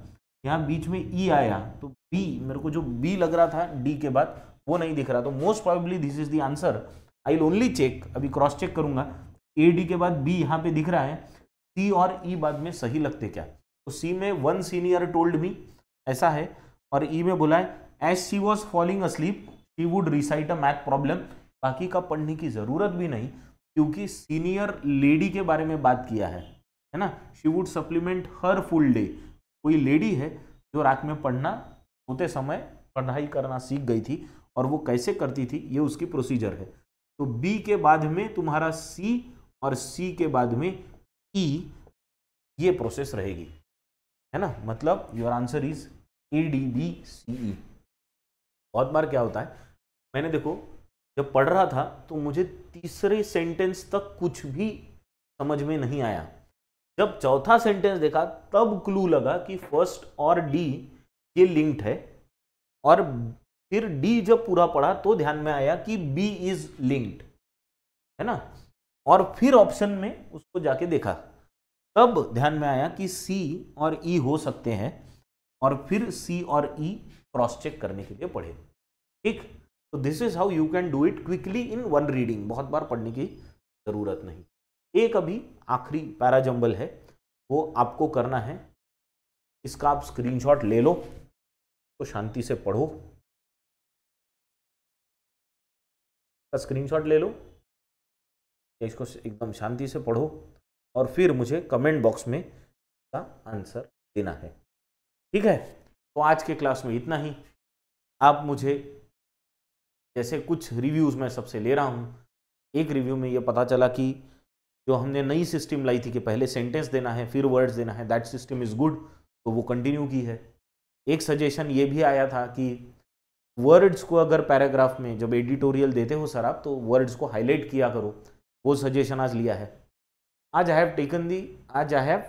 यहाँ बीच में ई आया तो बी, मेरे को जो बी लग रहा था डी के बाद वो नहीं दिख रहा। तो most probably this is the answer. I will only check, अभी क्रॉस चेक करूंगा। ए डी के बाद बी यहाँ पे दिख रहा है, सी और ई बाद में सही लगते क्या? तो सी में वन सीनियर टोल्ड मी ऐसा है, और ई में बोला है as she was falling asleep she would recite a math problem. बाकी का पढ़ने की जरूरत भी नहीं, क्योंकि सीनियर लेडी के बारे में बात किया है ना। She would supplement her full day, कोई लेडी है जो रात में पढ़ना होते समय पढ़ाई करना सीख गई थी, और वो कैसे करती थी ये उसकी प्रोसीजर है। तो बी के बाद में तुम्हारा सी, और सी के बाद में ई, ये प्रोसेस रहेगी, है ना। मतलब your answer is A D B C E. बहुत बार क्या होता है, मैंने देखो जब पढ़ रहा था तो मुझे तीसरे सेंटेंस तक कुछ भी समझ में नहीं आया। जब चौथा सेंटेंस देखा तब क्लू लगा कि फर्स्ट और डी ये लिंक्ड है, और फिर डी जब पूरा पढ़ा तो ध्यान में आया कि बी इज लिंक्ड, है ना। और फिर ऑप्शन में उसको जाके देखा, तब ध्यान में आया कि सी और ई हो सकते हैं, और फिर सी और ई क्रॉस चेक करने के लिए पढ़े। ठीक, तो this is how you can do it quickly in one reading. बहुत बार पढ़ने की जरूरत नहीं। एक अभी आखिरी पैराजंबल है, वो आपको करना है। इसका आप स्क्रीनशॉट ले लो, तो शांति से पढ़ो। स्क्रीनशॉट ले लो, इसको एकदम शांति से पढ़ो, और फिर मुझे कमेंट बॉक्स में इसका आंसर देना है। ठीक है, तो आज के क्लास में इतना ही। आप मुझे जैसे कुछ रिव्यूज़ मैं सबसे ले रहा हूँ। एक रिव्यू में ये पता चला कि जो हमने नई सिस्टम लाई थी कि पहले सेंटेंस देना है फिर वर्ड्स देना है, दैट सिस्टम इज़ गुड, तो वो कंटिन्यू की है। एक सजेशन ये भी आया था कि वर्ड्स को अगर पैराग्राफ में जब एडिटोरियल देते हो सर आप, तो वर्ड्स को हाईलाइट किया करो, वो सजेशन आज लिया है। आज I have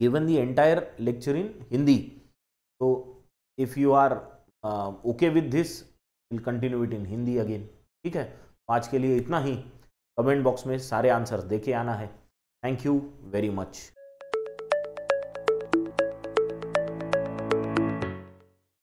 given the entire lecture in Hindi. तो if you are okay with this, will continue it in Hindi again. ठीक है, आज के लिए इतना ही। कमेंट बॉक्स में सारे आंसर्स देके आना है। Thank you very much.